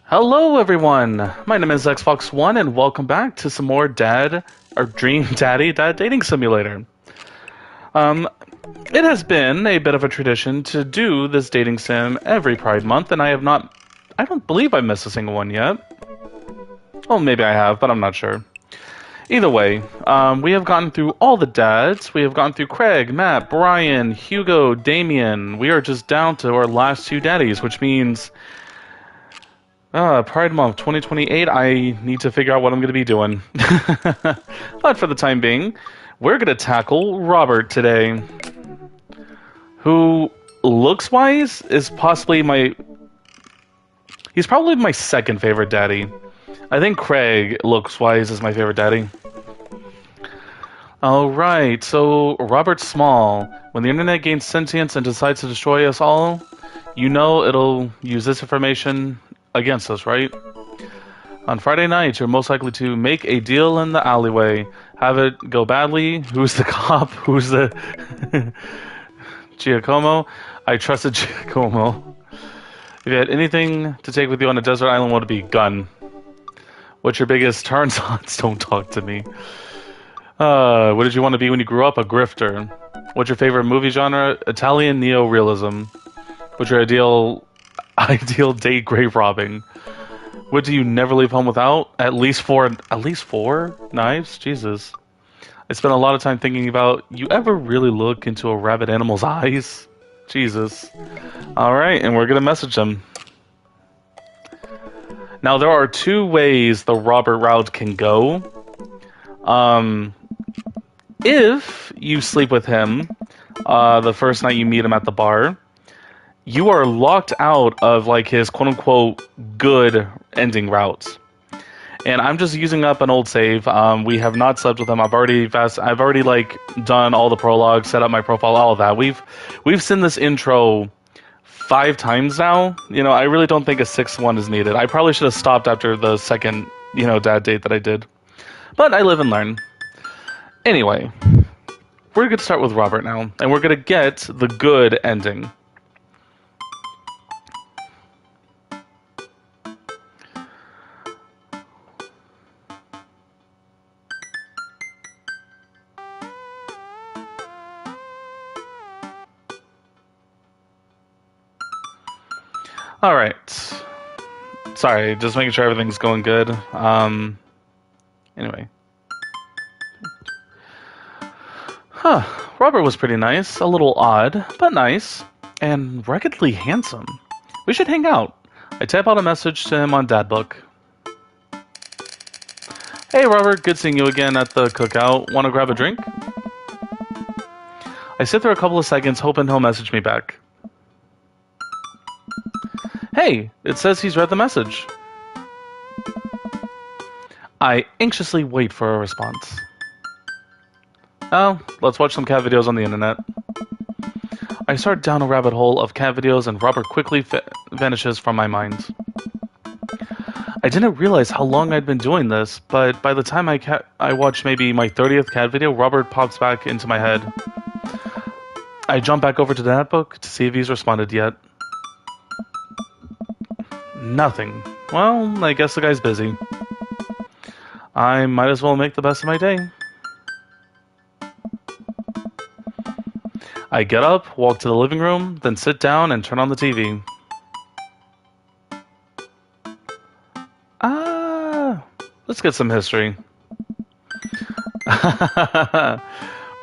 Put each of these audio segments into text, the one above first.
Hello everyone, my name is Xbox1 and welcome back to some more Dad Dating Simulator. It has been a bit of a tradition to do this dating sim every Pride Month, and I don't believe I missed a single one yet. Well, maybe I have, but I'm not sure. Either way, we have gotten through all the dads. We have gone through Craig, Matt, Brian, Hugo, Damien. We are just down to our last two daddies, which means Pride Month 2028, I need to figure out what I'm going to be doing. But for the time being, we're going to tackle Robert today, who, looks-wise, is he's probably my second favorite daddy. I think Craig, looks-wise, is my favorite daddy. Alright, so Robert Small. When the internet gains sentience and decides to destroy us all, you know it'll use this information against us, right? On Friday night, you're most likely to make a deal in the alleyway. Have it go badly. Who's the cop? Who's the... Giacomo? I trusted Giacomo. If you had anything to take with you on a desert island, what would it be? Gun. What's your biggest turns-ons? Don't talk to me. What did you want to be when you grew up? A grifter. What's your favorite movie genre? Italian neo-realism. What's your ideal date? Grave robbing. What do you never leave home without? At least four knives? Jesus. I spent a lot of time thinking about, you ever really look into a rabid animal's eyes? Jesus. Alright, and we're gonna message them. Now, there are two ways the Robert route can go. If you sleep with him the first night you meet him at the bar, you are locked out of like his quote-unquote good ending routes. And I'm just using up an old save. We have not slept with him. I've already like done all the prologue, set up my profile, all of that. We've seen this intro 5 times now. You know, I really don't think a 6th one is needed. I probably should have stopped after the second, dad date that I did. But I live and learn. Anyway, we're going to start with Robert now, and we're going to get the good ending. Alright. Sorry, just making sure everything's going good. Anyway. Robert was pretty nice. A little odd, but nice. And ruggedly handsome. We should hang out. I type out a message to him on Dadbook. Hey Robert, good seeing you again at the cookout. Wanna grab a drink? I sit there a couple of seconds hoping he'll message me back. Hey, it says he's read the message. I anxiously wait for a response. Oh, let's watch some cat videos on the internet. I start down a rabbit hole of cat videos and Robert quickly vanishes from my mind. I didn't realize how long I'd been doing this, but by the time I watched maybe my 30th cat video, Robert pops back into my head. I jump back over to the netbook to see if he's responded yet. Nothing. Well, I guess the guy's busy. I might as well make the best of my day. I get up, walk to the living room, then sit down and turn on the TV. Let's get some history.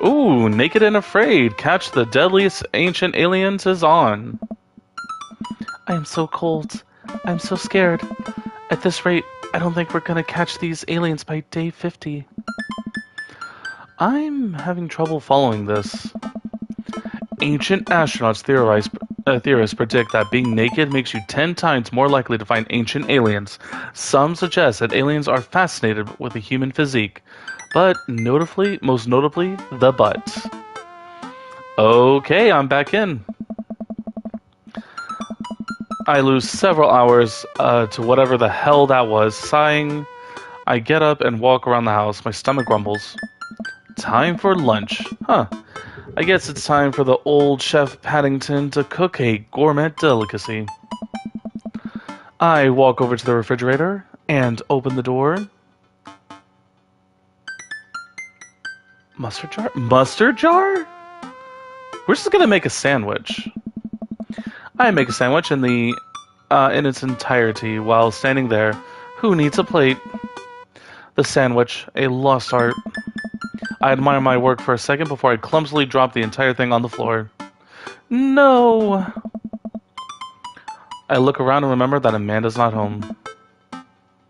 Ooh, Naked and Afraid. Catch the Deadliest Ancient Aliens is on. I am so cold. I'm so scared. At this rate, I don't think we're gonna catch these aliens by day 50. I'm having trouble following this. Ancient astronauts theorists predict that being naked makes you 10 times more likely to find ancient aliens. Some suggest that aliens are fascinated with the human physique, but most notably, the butt. Okay, I'm back in. I lose several hours to whatever the hell that was. Sighing, I get up and walk around the house. My stomach grumbles. Time for lunch. Huh. I guess it's time for the old Chef Paddington to cook a gourmet delicacy. I walk over to the refrigerator and open the door. Mustard jar? Mustard jar? We're just gonna make a sandwich. I make a sandwich in its entirety while standing there. Who needs a plate? The sandwich, a lost art. I admire my work for a second before I clumsily drop the entire thing on the floor. No! I look around and remember that Amanda's not home.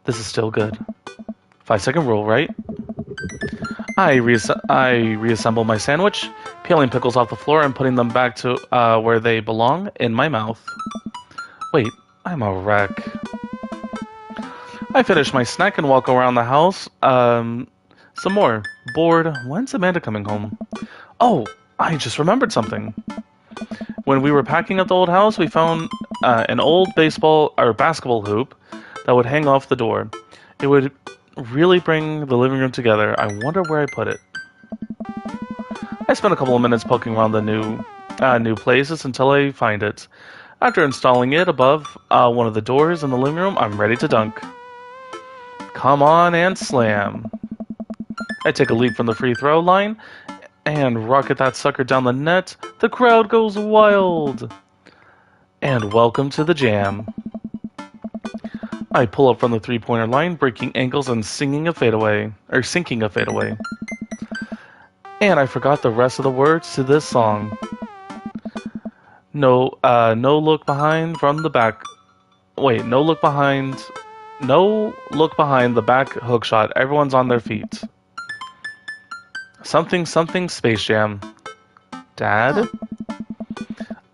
This is still good. 5-second rule, right? I reassemble my sandwich, peeling pickles off the floor and putting them back to where they belong, in my mouth. Wait, I'm a wreck. I finish my snack and walk around the house. Some more. Bored. When's Amanda coming home? Oh, I just remembered something. When we were packing up the old house, we found an old basketball hoop that would hang off the door. It would really bring the living room together. I wonder where I put it. I spent a couple of minutes poking around the new places until I find it. After installing it above one of the doors in the living room, I'm ready to dunk. Come on and slam. I take a leap from the free throw line and rocket that sucker down the net. The crowd goes wild. And welcome to the jam. I pull up from the three-pointer line, breaking ankles and sinking a fadeaway. And I forgot the rest of the words to this song. No look behind from the back. Wait, no look behind the back hook shot. Everyone's on their feet. Something Space Jam. Dad?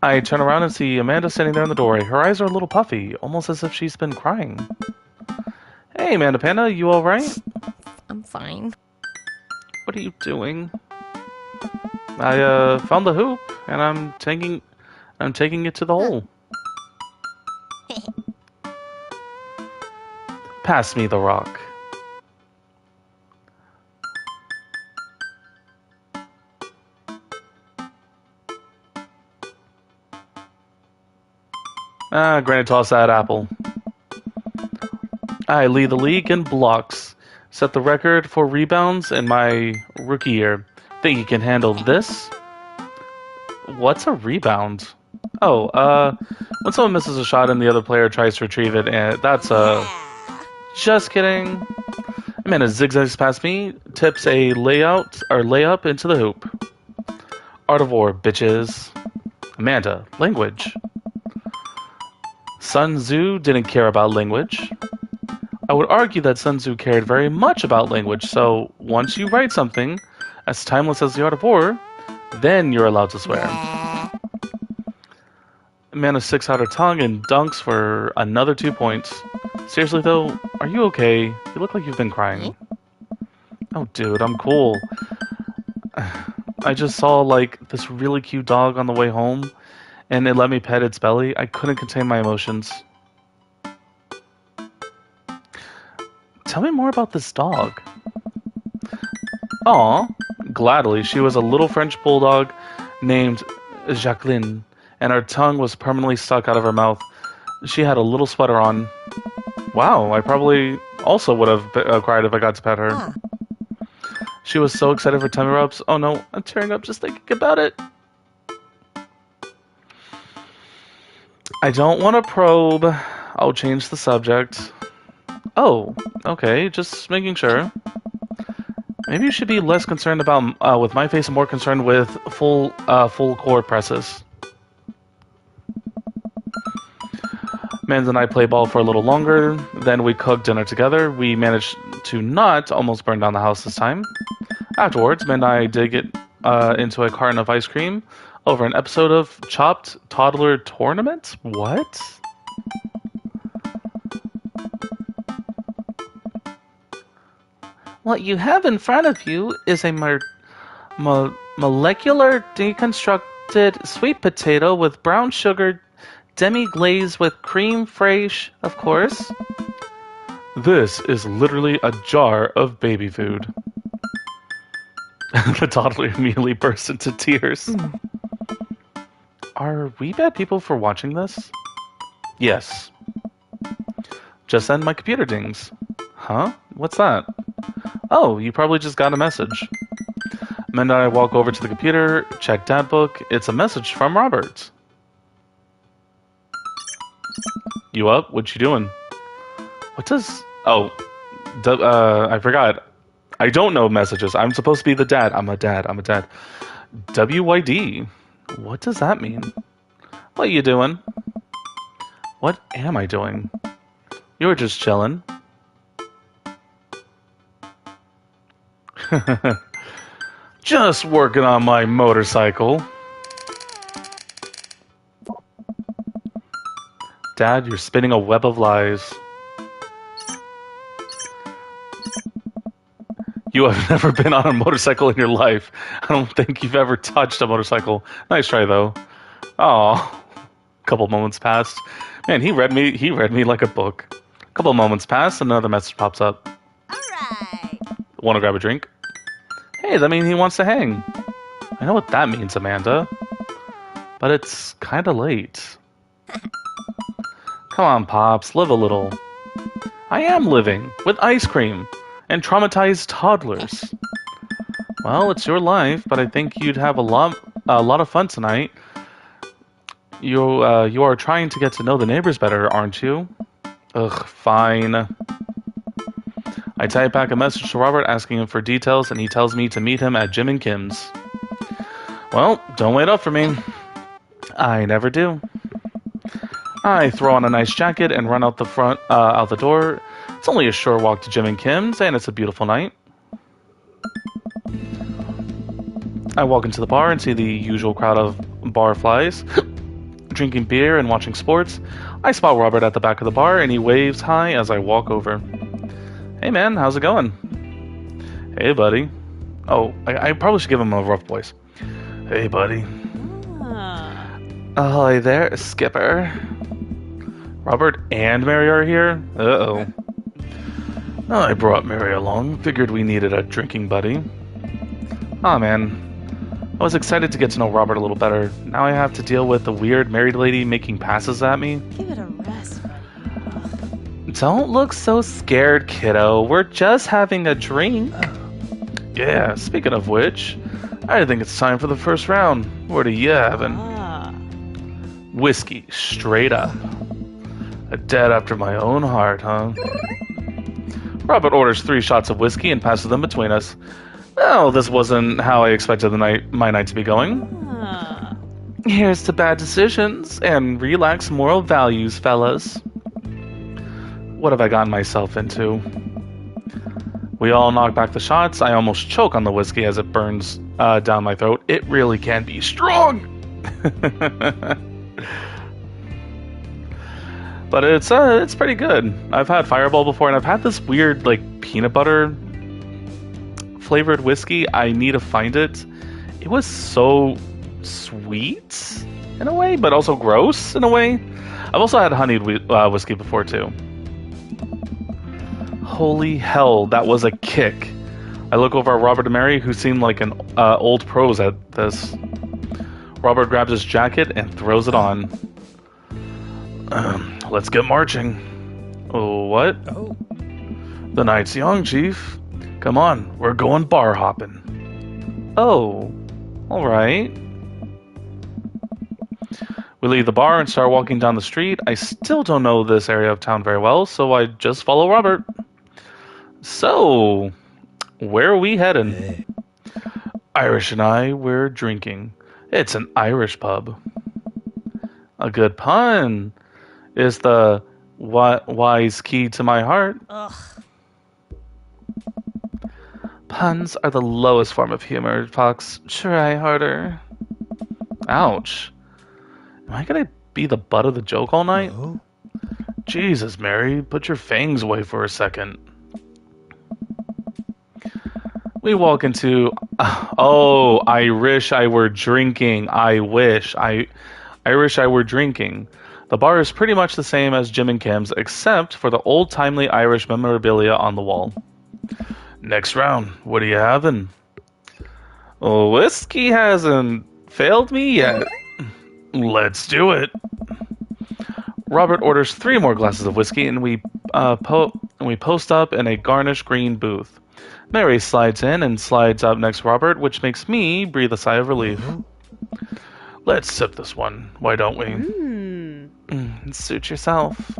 I turn around and see Amanda standing there in the doorway. Her eyes are a little puffy, almost as if she's been crying. Hey, Amanda Panda, you alright? I'm fine. What are you doing? I found the hoop, and I'm taking it to the hole. Pass me the rock. Granny toss that apple. I lead the league in blocks. Set the record for rebounds in my rookie year. Think you can handle this? What's a rebound? Oh, when someone misses a shot and the other player tries to retrieve it, and that's just kidding. Amanda zigzags past me, tips a layup into the hoop. Art of War, bitches. Amanda, language. Sun Tzu didn't care about language. I would argue that Sun Tzu cared very much about language, so once you write something as timeless as the Art of War, then you're allowed to swear. Amanda sticks out her tongue and dunks for another 2 points. Seriously though, are you okay? You look like you've been crying. Oh dude, I'm cool. I just saw like this really cute dog on the way home, and it let me pet its belly. I couldn't contain my emotions. Tell me more about this dog. Aw, gladly. She was a little French bulldog named Jacqueline, and her tongue was permanently stuck out of her mouth. She had a little sweater on. Wow, I probably also would have cried if I got to pet her. She was so excited for tummy rubs. Oh no, I'm tearing up just thinking about it. I don't want to probe. I'll change the subject. Oh, okay, just making sure. Maybe you should be less concerned about with my face and more concerned with full court presses. Mans and I play ball for a little longer, then we cook dinner together. We managed to not almost burn down the house this time. Afterwards, Man and I did get into a carton of ice cream over an episode of Chopped Toddler Tournament? What? What you have in front of you is a molecular deconstructed sweet potato with brown sugar demi-glazed with creme fraiche, of course. This is literally a jar of baby food. The toddler immediately burst into tears. Are we bad people for watching this? Yes. Just then my computer dings. Huh? What's that? Oh, you probably just got a message. Amanda and I walk over to the computer, check dad book. It's a message from Robert. You up? What you doing? What does... Oh, I forgot. I don't know messages. I'm supposed to be the dad. I'm a dad. WYD. What does that mean? What you doing? What am I doing? You were just chilling. Just working on my motorcycle. Dad, you're spinning a web of lies. You have never been on a motorcycle in your life. I don't think you've ever touched a motorcycle. Nice try, though. Oh, couple moments passed. Man, he read me like a book. Couple moments pass, another message pops up. Alright. Want to grab a drink? Hey, that means he wants to hang. I know what that means, Amanda. But it's kinda late. Come on, Pops, live a little. I am living, with ice cream, and traumatized toddlers. Well, it's your life, but I think you'd have a lot of fun tonight. You are trying to get to know the neighbors better, aren't you? Ugh, fine. I type back a message to Robert asking him for details, and he tells me to meet him at Jim and Kim's. Well, don't wait up for me. I never do. I throw on a nice jacket and run out the door. It's only a short walk to Jim and Kim's, and it's a beautiful night. I walk into the bar and see the usual crowd of barflies, drinking beer and watching sports. I spot Robert at the back of the bar, and he waves hi as I walk over. Hey man, how's it going? Hey buddy. Oh, I probably should give him a rough voice. Hey buddy. Hi there, Skipper. Robert and Mary are here? Uh-oh. I brought Mary along. Figured we needed a drinking buddy. Aw, man. I was excited to get to know Robert a little better. Now I have to deal with the weird married lady making passes at me. Give it a rest. Don't look so scared, kiddo. We're just having a drink. Yeah, speaking of which, I think it's time for the first round. What are you having? Whiskey, straight up. A dad after my own heart, huh? Robert orders 3 shots of whiskey and passes them between us. Well, this wasn't how I expected my night to be going. Here's to bad decisions and relaxed moral values, fellas. What have I gotten myself into? We all knock back the shots. I almost choke on the whiskey as it burns down my throat. It really can be strong! But it's pretty good. I've had Fireball before, and I've had this weird, like, peanut butter flavored whiskey. I need to find it. It was so sweet in a way, but also gross in a way. I've also had honeyed whiskey before, too. Holy hell, that was a kick. I look over at Robert and Mary, who seem like an old pros at this. Robert grabs his jacket and throws it on. Let's get marching. Oh, what? Oh. The night's young, Chief. Come on, we're going bar hopping. Oh, alright. We leave the bar and start walking down the street. I still don't know this area of town very well, so I just follow Robert. So, where are we heading? Hey. Irish and I, we're drinking. It's an Irish pub. A good pun is the wise key to my heart. Ugh. Puns are the lowest form of humor, Fox. Try harder. Ouch. Am I gonna be the butt of the joke all night? No. Jesus, Mary, put your fangs away for a second. We walk into... Oh, I wish I were drinking. I wish I were drinking. The bar is pretty much the same as Jim and Kim's, except for the old-timely Irish memorabilia on the wall. Next round, what are you having? Whiskey hasn't failed me yet. Let's do it. Robert orders 3 more glasses of whiskey, and we post up in a garnished green booth. Mary slides in and slides up next to Robert, which makes me breathe a sigh of relief. Let's sip this one, why don't we? Suit yourself.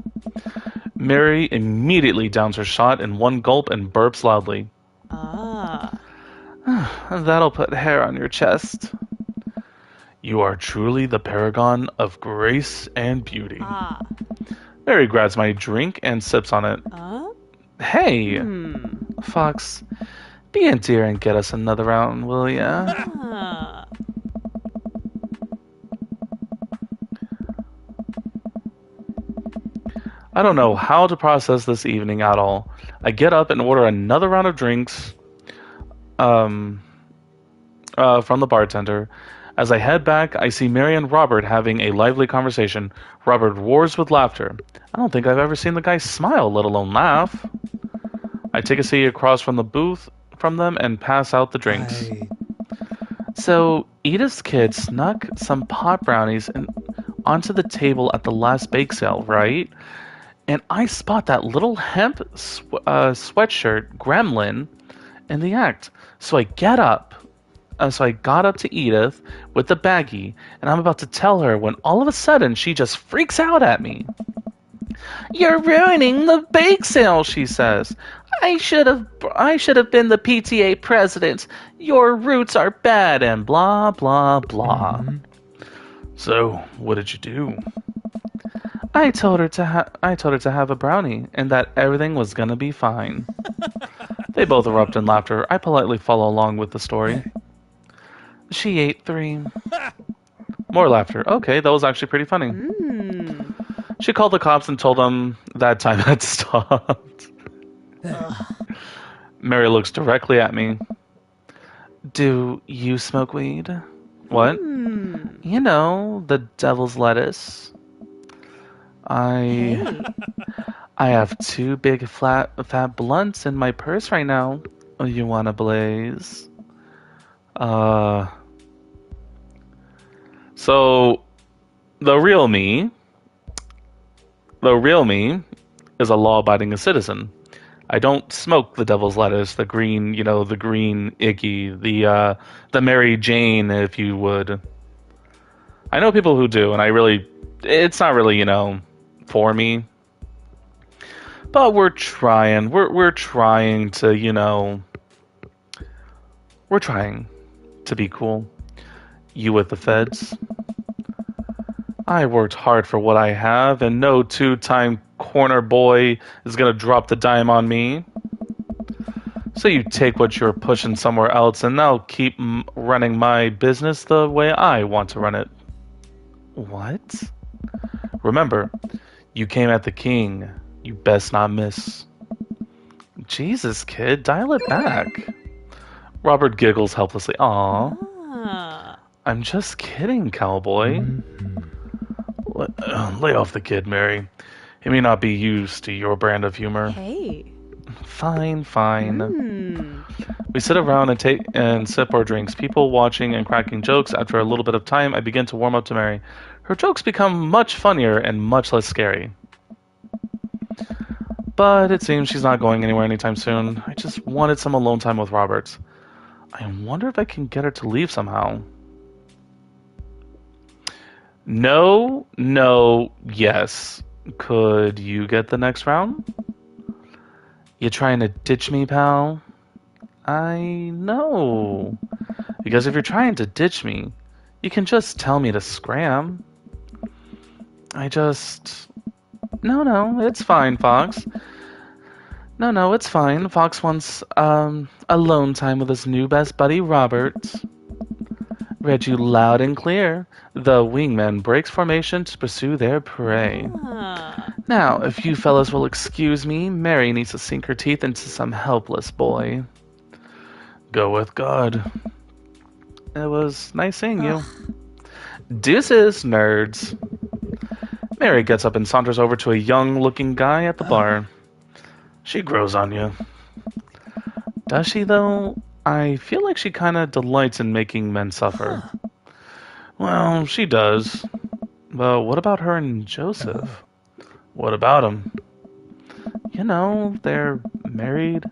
Mary immediately downs her shot in one gulp and burps loudly. That'll put hair on your chest. You are truly the paragon of grace and beauty. Mary grabs my drink and sips on it. Hey, Fox, be a dear and get us another round, will ya? I don't know how to process this evening at all. I get up and order another round of drinks from the bartender. As I head back, I see Mary and Robert having a lively conversation. Robert roars with laughter. I don't think I've ever seen the guy smile, let alone laugh. I take a seat across from the booth from them and pass out the drinks. So, Edith's kid snuck some pot brownies onto the table at the last bake sale, right? And I spot that little hemp sweatshirt gremlin in the act. So I got up to Edith with the baggie, and I'm about to tell her when all of a sudden she just freaks out at me. You're ruining the bake sale, she says. I should have been the PTA president. Your roots are bad and blah blah blah. So, what did you do? I told her to have a brownie and that everything was gonna be fine. They both erupt in laughter. I politely follow along with the story. She ate 3. More laughter. Okay, that was actually pretty funny. She called the cops and told them that time had stopped. Mary looks directly at me. Do you smoke weed? What? You know, the devil's lettuce. I have 2 big fat blunts in my purse right now. Oh, you wanna blaze? So the real me is a law-abiding citizen. I don't smoke the devil's lettuce, the green, the green icky, the Mary Jane, if you would. I know people who do, and it's not really, for me. But we're trying. We're trying to, we're trying to be cool. You with the feds? I worked hard for what I have, and no 2-time corner boy is gonna drop the dime on me. So you take what you're pushing somewhere else, and I'll keep running my business the way I want to run it. What? Remember, you came at the king. You best not miss. Jesus, kid, dial it back. Robert giggles helplessly. Aw. I'm just kidding, cowboy. Lay off the kid, Mary. He may not be used to your brand of humor. Hey. Fine. We sit around and sip our drinks, people watching and cracking jokes. After a little bit of time, I begin to warm up to Mary. Her jokes become much funnier and much less scary. But it seems she's not going anywhere anytime soon. I just wanted some alone time with Robert. I wonder if I can get her to leave somehow. No, yes. Could you get the next round? You trying to ditch me, pal? I know. Because if you're trying to ditch me, you can just tell me to scram. No, it's fine, Fox. No, it's fine. Fox wants alone time with his new best buddy, Robert. Read you loud and clear. The wingman breaks formation to pursue their prey. Now, if you fellas will excuse me, Mary needs to sink her teeth into some helpless boy. Go with God. It was nice seeing you. Deuces, nerds. Mary gets up and saunters over to a young-looking guy at the bar. She grows on you. Does she, though? I feel like she kind of delights in making men suffer. Well, she does. But what about her and Joseph? What about him? You know, they're married.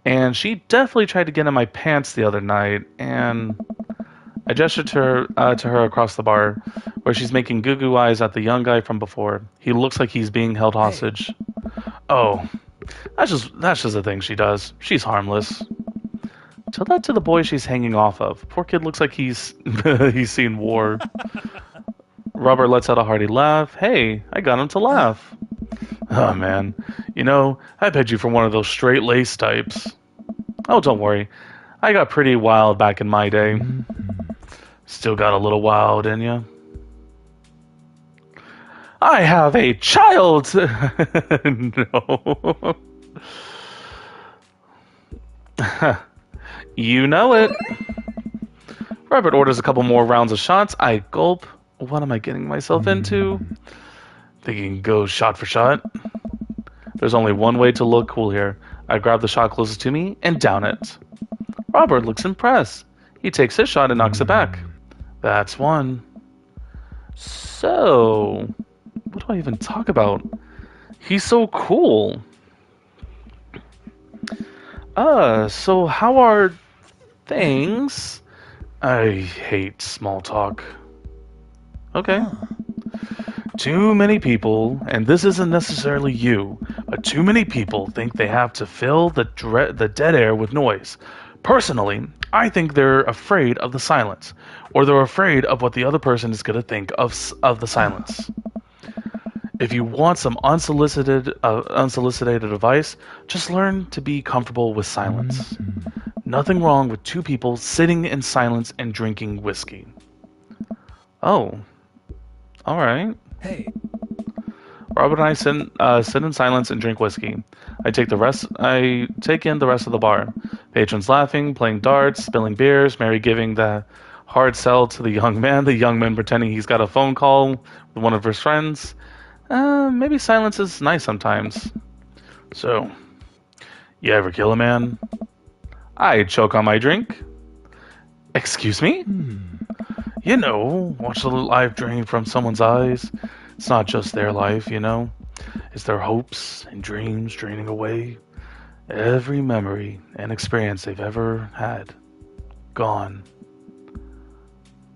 And she definitely tried to get in my pants the other night, and I gestured to her across the bar, where she's making goo-goo eyes at the young guy from before. He looks like he's being held hostage. Oh, that's just a thing she does. She's harmless. Tell that to the boy she's hanging off of. Poor kid looks like he's he's seen war. Robert lets out a hearty laugh. Hey, I got him to laugh. Oh man, you know, I bet you for one of those straight-laced types. Oh, don't worry. I got pretty wild back in my day. Still got a little wild in you. I have a child! No. You know it. Robert orders a couple more rounds of shots. I gulp. What am I getting myself into? Thinking go shot for shot. There's only one way to look cool here. I grab the shot closest to me and down it. Robert looks impressed. He takes his shot and knocks it back. That's one. So, what do I even talk about? He's so cool. So how are things? I hate small talk. Okay. Too many people, and this isn't necessarily you, but too many people think they have to fill the dead air with noise. Personally, I think they're afraid of the silence, or they're afraid of what the other person is going to think of the silence. If you want some unsolicited advice, just learn to be comfortable with silence. Nothing wrong with two people sitting in silence and drinking whiskey. Oh, all right. Hey. Robert and I sit in silence and drink whiskey. I take in the rest of the bar. Patrons laughing, playing darts, spilling beers, Mary giving the hard sell to the young man pretending he's got a phone call with one of his friends. Maybe silence is nice sometimes. So, you ever kill a man? I choke on my drink. Excuse me? You know, watch the life drain from someone's eyes. It's not just their life, you know. It's their hopes and dreams draining away. Every memory and experience they've ever had. Gone.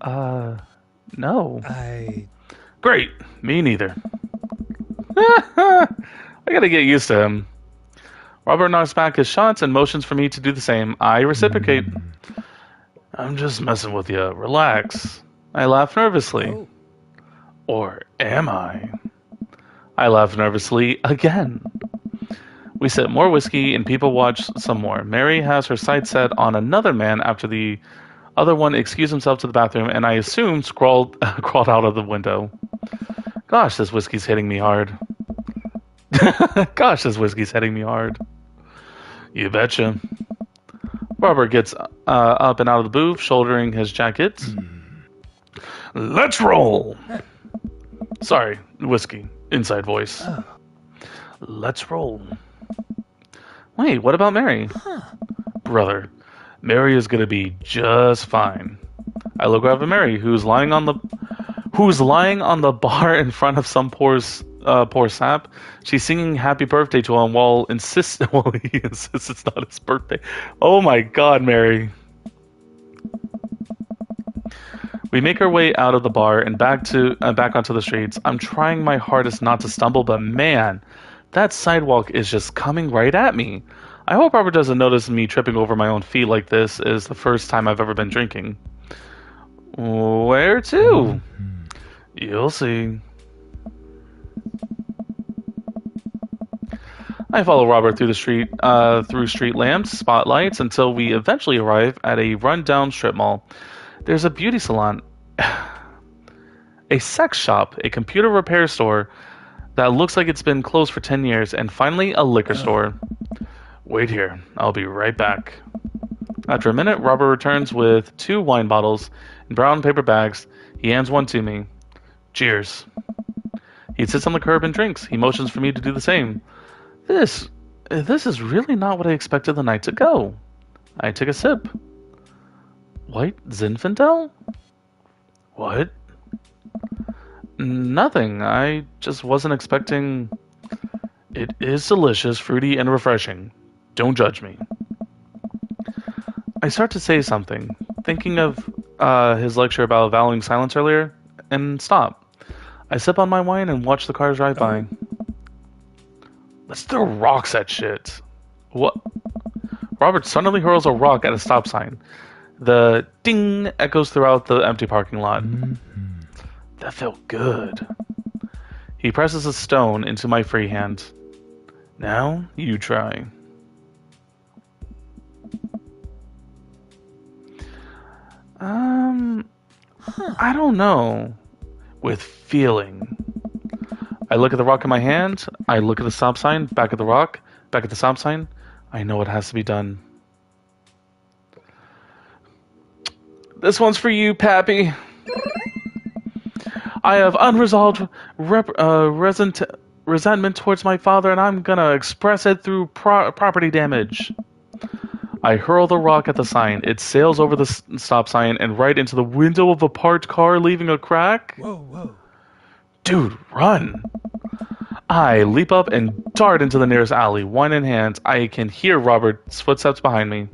No. Great. Me neither. I gotta get used to him. Robert knocks back his shots and motions for me to do the same. I reciprocate. I'm just messing with you. Relax. I laugh nervously. Oh. Or am I? I laugh nervously again. We sip more whiskey and people watch some more. Mary has her sights set on another man after the other one excused himself to the bathroom and I assume crawled out of the window. Gosh, this whiskey's hitting me hard. Gosh, this whiskey's hitting me hard. You betcha. Robert gets up and out of the booth, shouldering his jacket. Let's roll! Sorry, whiskey. Inside voice. Let's roll. Wait, what about Mary? Brother, Mary is gonna be just fine. I look over at Mary, who's lying on the bar in front of some poor sap. She's singing "Happy Birthday" to him while he insists it's not his birthday. Oh my God, Mary! We make our way out of the bar and back onto the streets. I'm trying my hardest not to stumble, but man, that sidewalk is just coming right at me. I hope Robert doesn't notice me tripping over my own feet like this is the first time I've ever been drinking. Where to? You'll see. I follow Robert through street lamps, spotlights, until we eventually arrive at a run-down strip mall. There's a beauty salon, a sex shop, a computer repair store that looks like it's been closed for 10 years, and finally a liquor store. Wait here, I'll be right back. After a minute, Robert returns with 2 wine bottles in brown paper bags. He hands one to me. Cheers. He sits on the curb and drinks. He motions for me to do the same. This is really not what I expected the night to go. I take a sip. White Zinfandel? What? Nothing. I just wasn't expecting... It is delicious, fruity, and refreshing. Don't judge me. I start to say something, thinking of his lecture about valuing silence earlier, and stop. I sip on my wine and watch the cars drive by. Let's throw rocks at shit. What? Robert suddenly hurls a rock at a stop sign. The ding echoes throughout the empty parking lot. That felt good. He presses a stone into my free hand. Now, you try. I don't know. With feeling. I look at the rock in my hand. I look at the stop sign. Back at the rock. Back at the stop sign. I know what has to be done. This one's for you, Pappy. I have unresolved resentment towards my father, and I'm gonna express it through property damage. I hurl the rock at the sign. It sails over the stop sign and right into the window of a parked car, leaving a crack. Whoa. Dude, run! I leap up and dart into the nearest alley, wine in hand. I can hear Robert's footsteps behind me.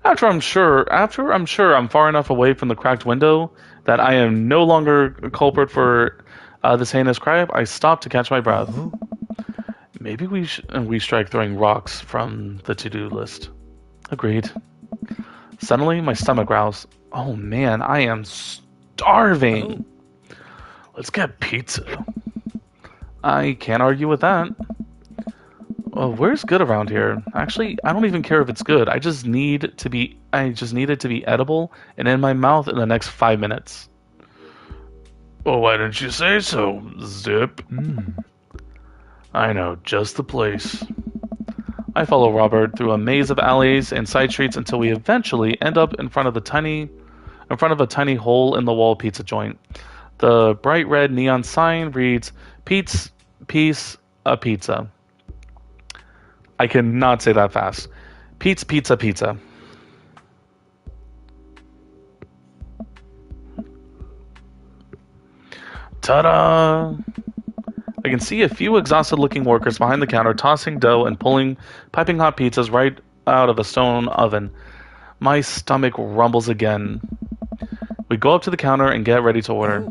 After I'm sure I'm far enough away from the cracked window that I am no longer a culprit for this heinous crime, I stop to catch my breath. Maybe we strike throwing rocks from the to-do list. Agreed. Suddenly, my stomach growls. Oh man, I am starving. Let's get pizza. I can't argue with that. Where's good around here? Actually, I don't even care if it's good. I just need it to be edible and in my mouth in the next 5 minutes. Well, why didn't you say so, Zip? I know, just the place. I follow Robert through a maze of alleys and side streets until we eventually end up in front of a tiny hole in the wall pizza joint. The bright red neon sign reads, "Pete's Piece a Pizza." I cannot say that fast. Pete's Pizza Pizza. Ta-da! I can see a few exhausted-looking workers behind the counter tossing dough and pulling piping hot pizzas right out of a stone oven. My stomach rumbles again. We go up to the counter and get ready to order.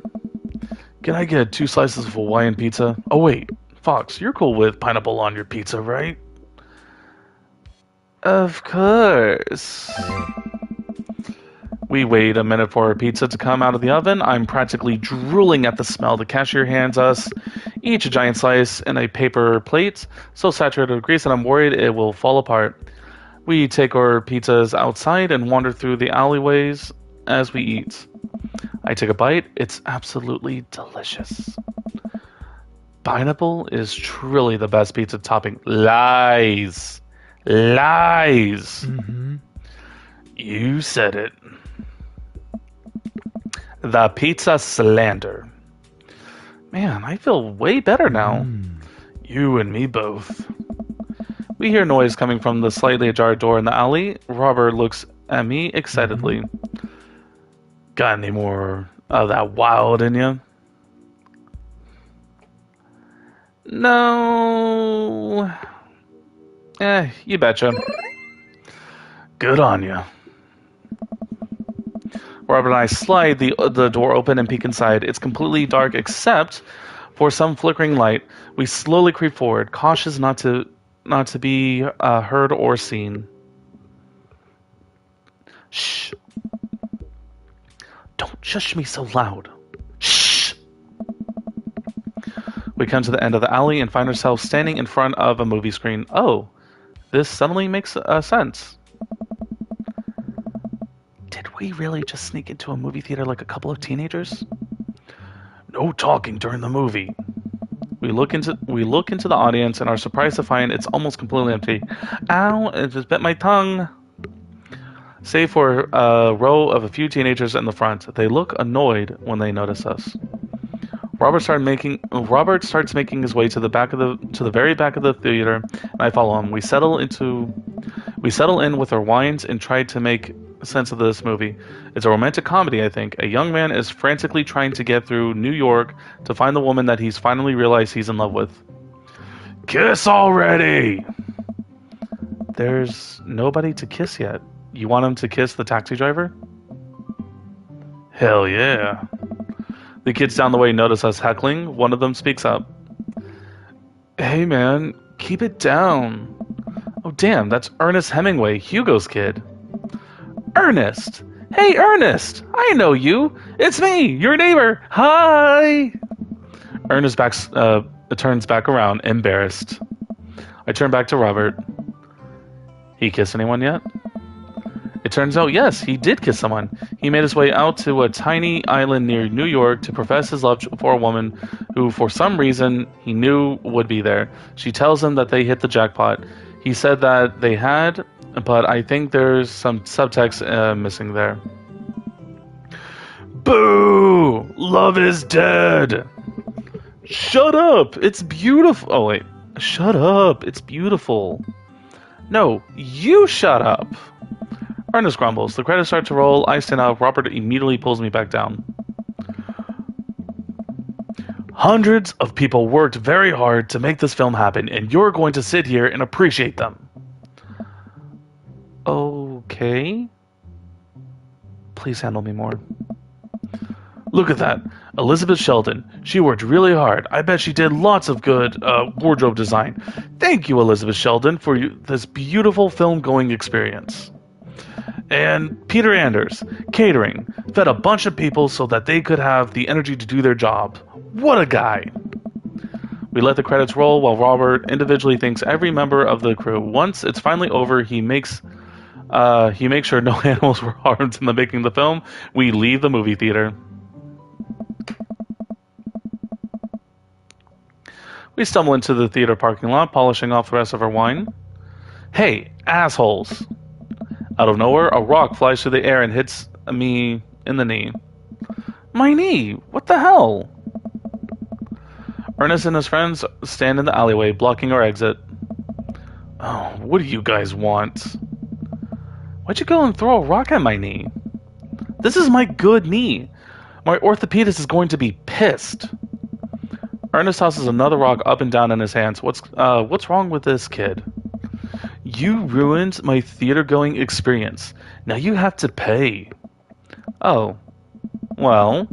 Can I get 2 slices of Hawaiian pizza? Oh wait, Fox, you're cool with pineapple on your pizza, right? Of course. We wait a minute for our pizza to come out of the oven. I'm practically drooling at the smell. The cashier hands us each a giant slice in a paper plate, so saturated with grease that I'm worried it will fall apart. We take our pizzas outside and wander through the alleyways as we eat. I take a bite. It's absolutely delicious. Pineapple is truly the best pizza topping. Lies. You said it. The pizza slander. Man, I feel way better now. You and me both. We hear noise coming from the slightly ajar door in the alley. Robert looks at me excitedly. Got any more of that wild in you? No. You betcha. Good on you. Robert and I slide the door open and peek inside. It's completely dark except for some flickering light. We slowly creep forward, cautious not to be heard or seen. Shh. Don't shush me so loud. Shh. We come to the end of the alley and find ourselves standing in front of a movie screen. Oh, this suddenly makes sense. Did we really just sneak into a movie theater like a couple of teenagers? No talking during the movie. We look into the audience and are surprised to find it's almost completely empty. Ow, it just bit my tongue. Save for a row of a few teenagers in the front. They look annoyed when they notice us. Robert starts making his way to the very back of the theater, and I follow him. We settle in with our wines and try to make sense of this movie. It's a romantic comedy, I think. A young man is frantically trying to get through New York to find the woman that he's finally realized he's in love with. Kiss already! There's nobody to kiss yet. You want him to kiss the taxi driver? Hell yeah. The kids down the way notice us heckling. One of them speaks up. Hey man, keep it down. Oh damn, that's Ernest Hemingway, Hugo's kid. Ernest! Hey Ernest! I know you! It's me, your neighbor! Hi! Ernest turns back around, embarrassed. I turn back to Robert. He kissed anyone yet? It turns out, yes, he did kiss someone. He made his way out to a tiny island near New York to profess his love for a woman who, for some reason, he knew would be there. She tells him that they hit the jackpot. He said that they had, but I think there's some subtext missing there. Boo! Love is dead! Shut up! It's beautiful. Oh, wait. Shut up. It's beautiful. No, you shut up. Ernest grumbles. The credits start to roll. I stand up. Robert immediately pulls me back down. Hundreds of people worked very hard to make this film happen, and you're going to sit here and appreciate them. Okay. Please handle me more. Look at that. Elizabeth Sheldon. She worked really hard. I bet she did lots of good wardrobe design. Thank you, Elizabeth Sheldon, for this beautiful film-going experience. And Peter Anders, catering, fed a bunch of people so that they could have the energy to do their job. What a guy. We let the credits roll while Robert individually thanks every member of the crew. Once it's finally over, he makes sure no animals were harmed in the making of the film. We leave the movie theater. We stumble into the theater parking lot, polishing off the rest of our wine. Hey, assholes! Out of nowhere, a rock flies through the air and hits me in the knee. My knee! What the hell? Ernest and his friends stand in the alleyway, blocking our exit. Oh, what do you guys want? Why'd you go and throw a rock at my knee? This is my good knee. My orthopedist is going to be pissed. Ernest tosses another rock up and down in his hands. What's wrong with this kid? You ruined my theater-going experience. Now you have to pay. Oh. Well,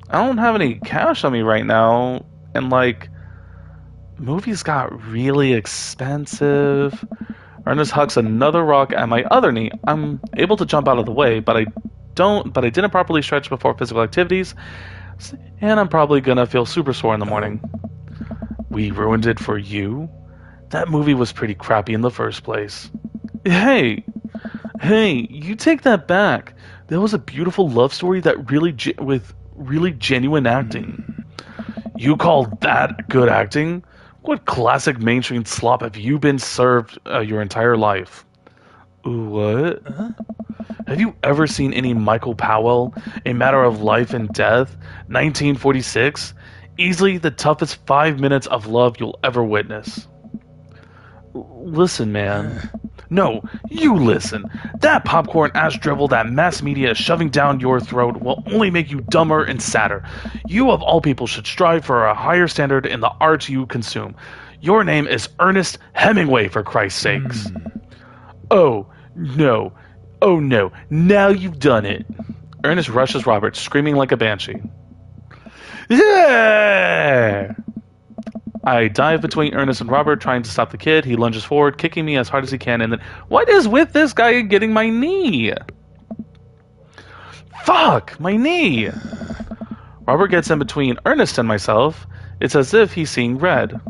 I don't have any cash on me right now, and movies got really expensive. Ernest hucks another rock at my other knee. I'm able to jump out of the way, but I didn't properly stretch before physical activities, and I'm probably gonna feel super sore in the morning. We ruined it for you? That movie was pretty crappy in the first place. Hey, you take that back. That was a beautiful love story that with really genuine acting. You call that good acting? What classic mainstream slop have you been served your entire life? What? Huh? Have you ever seen any Michael Powell, A Matter of Life and Death, 1946? Easily the toughest 5 minutes of love you'll ever witness. Listen, man. No, you listen. That popcorn ass drivel that mass media is shoving down your throat will only make you dumber and sadder. You of all people should strive for a higher standard in the arts you consume. Your name is Ernest Hemingway, for Christ's sakes. Oh, no. Oh, no. Now you've done it. Ernest rushes Robert, screaming like a banshee. Yeah! I dive between Ernest and Robert, trying to stop the kid. He lunges forward, kicking me as hard as he can, and then, what is with this guy getting my knee? Fuck, my knee! Robert gets in between Ernest and myself. It's as if he's seeing red.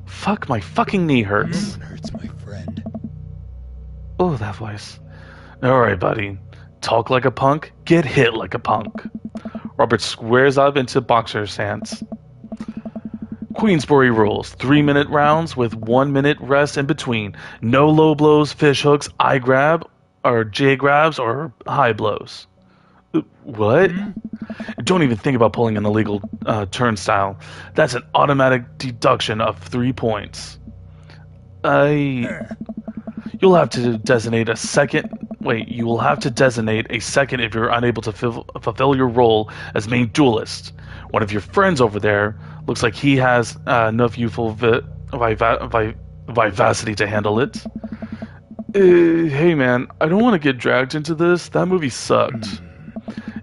Fuck, my fucking knee hurts. It hurts, my friend. Oh, that voice. Alright, buddy. Talk like a punk, get hit like a punk. Robert squares up into boxer stance. Queensbury rules. 3-minute rounds with 1 minute rest in between. No low blows, fish hooks, eye grab, or J grabs, or high blows. What? Don't even think about pulling an illegal turnstile. That's an automatic deduction of 3 points. I. You'll have to designate a second. Wait, you will have to designate a second if you're unable to fulfill your role as main duelist. One of your friends over there looks like he has enough youthful vivacity to handle it. Hey man, I don't want to get dragged into this. That movie sucked.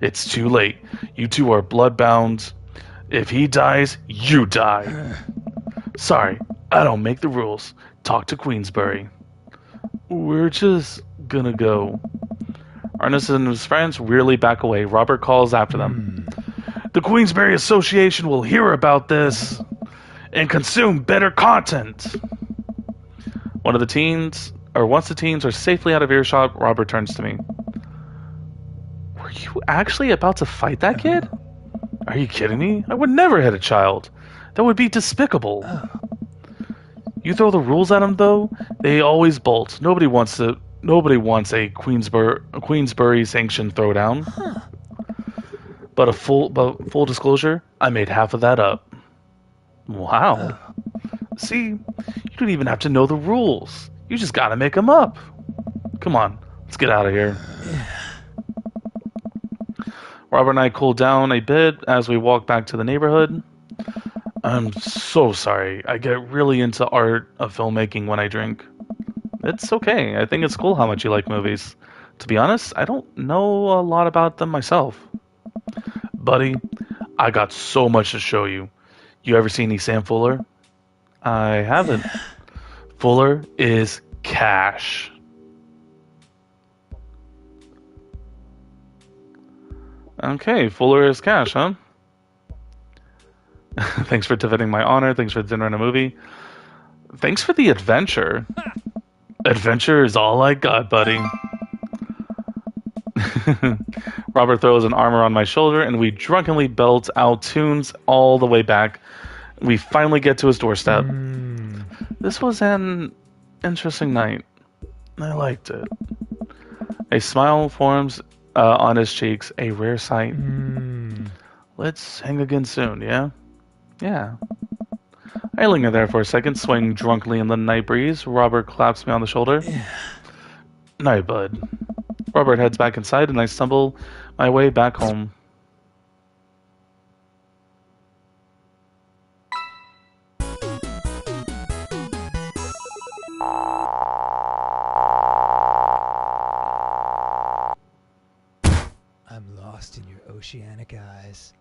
It's too late. You two are bloodbound. If he dies, you die. Sorry, I don't make the rules. Talk to Queensbury. We're just gonna go. Ernest and his friends wearily back away. Robert calls after them. The Queensbury Association will hear about this and consume better content. Once the teens are safely out of earshot, Robert turns to me. Were you actually about to fight that kid? Are you kidding me? I would never hit a child. That would be despicable. You throw the rules at them, though, they always bolt. Nobody wants a Queensbury sanctioned throwdown. But full disclosure, I made half of that up. Wow. See, you don't even have to know the rules. You just gotta make them up. Come on, let's get out of here. Robert and I cooled down a bit as we walked back to the neighborhood. I'm so sorry. I get really into art of filmmaking when I drink. It's okay. I think it's cool how much you like movies. To be honest, I don't know a lot about them myself. Buddy, I got so much to show you. You ever seen any Sam Fuller? I haven't. Fuller is cash. Okay, Fuller is cash, huh? Thanks for defending my honor. Thanks for dinner and a movie. Thanks for the adventure. Adventure is all I got, buddy. Robert throws an arm around my shoulder, and we drunkenly belt out tunes all the way back. We finally get to his doorstep. This was an interesting night. I liked it. A smile forms on his cheeks, a rare sight. Let's hang again soon, yeah? Yeah. I linger there for a second, swaying drunkenly in the night breeze. Robert claps me on the shoulder. Night, bud. Robert heads back inside, and I stumble my way back home. I'm lost in your oceanic eyes.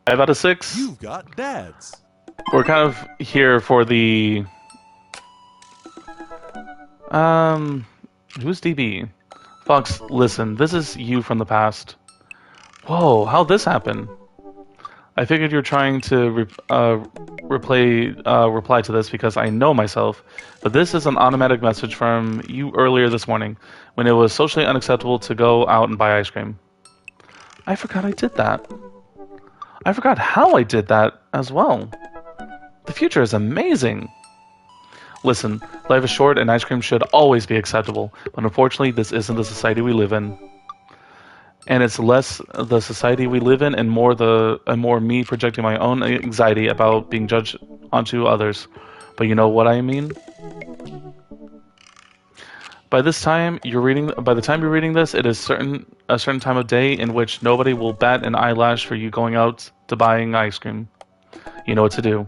5 out of 6. You've got dads. We're kind of here for the... Who's DB? Fox, listen, this is you from the past. Whoa, how'd this happen? I figured you're trying to reply to this because I know myself, but this is an automatic message from you earlier this morning when it was socially unacceptable to go out and buy ice cream. I forgot I did that. I forgot how I did that as well. The future is amazing. Listen, life is short and ice cream should always be acceptable, but unfortunately this isn't the society we live in. And it's less the society we live in and more me projecting my own anxiety about being judged onto others. But you know what I mean? By the time you're reading this, it is a certain time of day in which nobody will bat an eyelash for you going out to buying ice cream. You know what to do.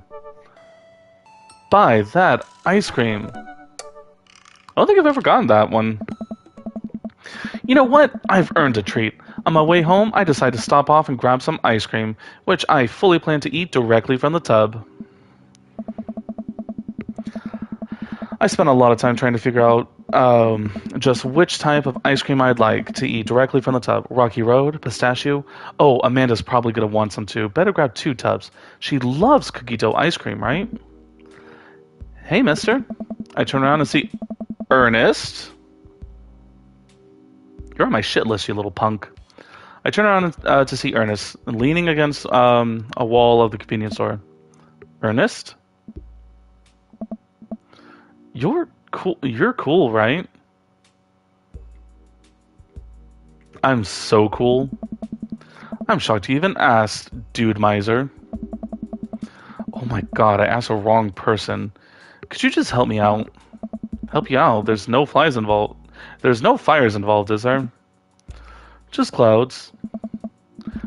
Buy that ice cream. I don't think I've ever gotten that one. You know what? I've earned a treat. On my way home, I decide to stop off and grab some ice cream, which I fully plan to eat directly from the tub. I spent a lot of time trying to figure out just which type of ice cream I'd like to eat directly from the tub. Rocky Road, pistachio. Oh, Amanda's probably going to want some too. Better grab 2 tubs. She loves cookie dough ice cream, right? Hey, mister. I turn around and see Ernest. You're on my shit list, you little punk. I turn around to see Ernest leaning against a wall of the convenience store. Ernest? You're cool, right? I'm so cool. I'm shocked you even asked, dude miser. Oh my god, I asked the wrong person. Could you just help me out? Help you out? There's no flies involved. There's no fires involved, is there? Just clouds.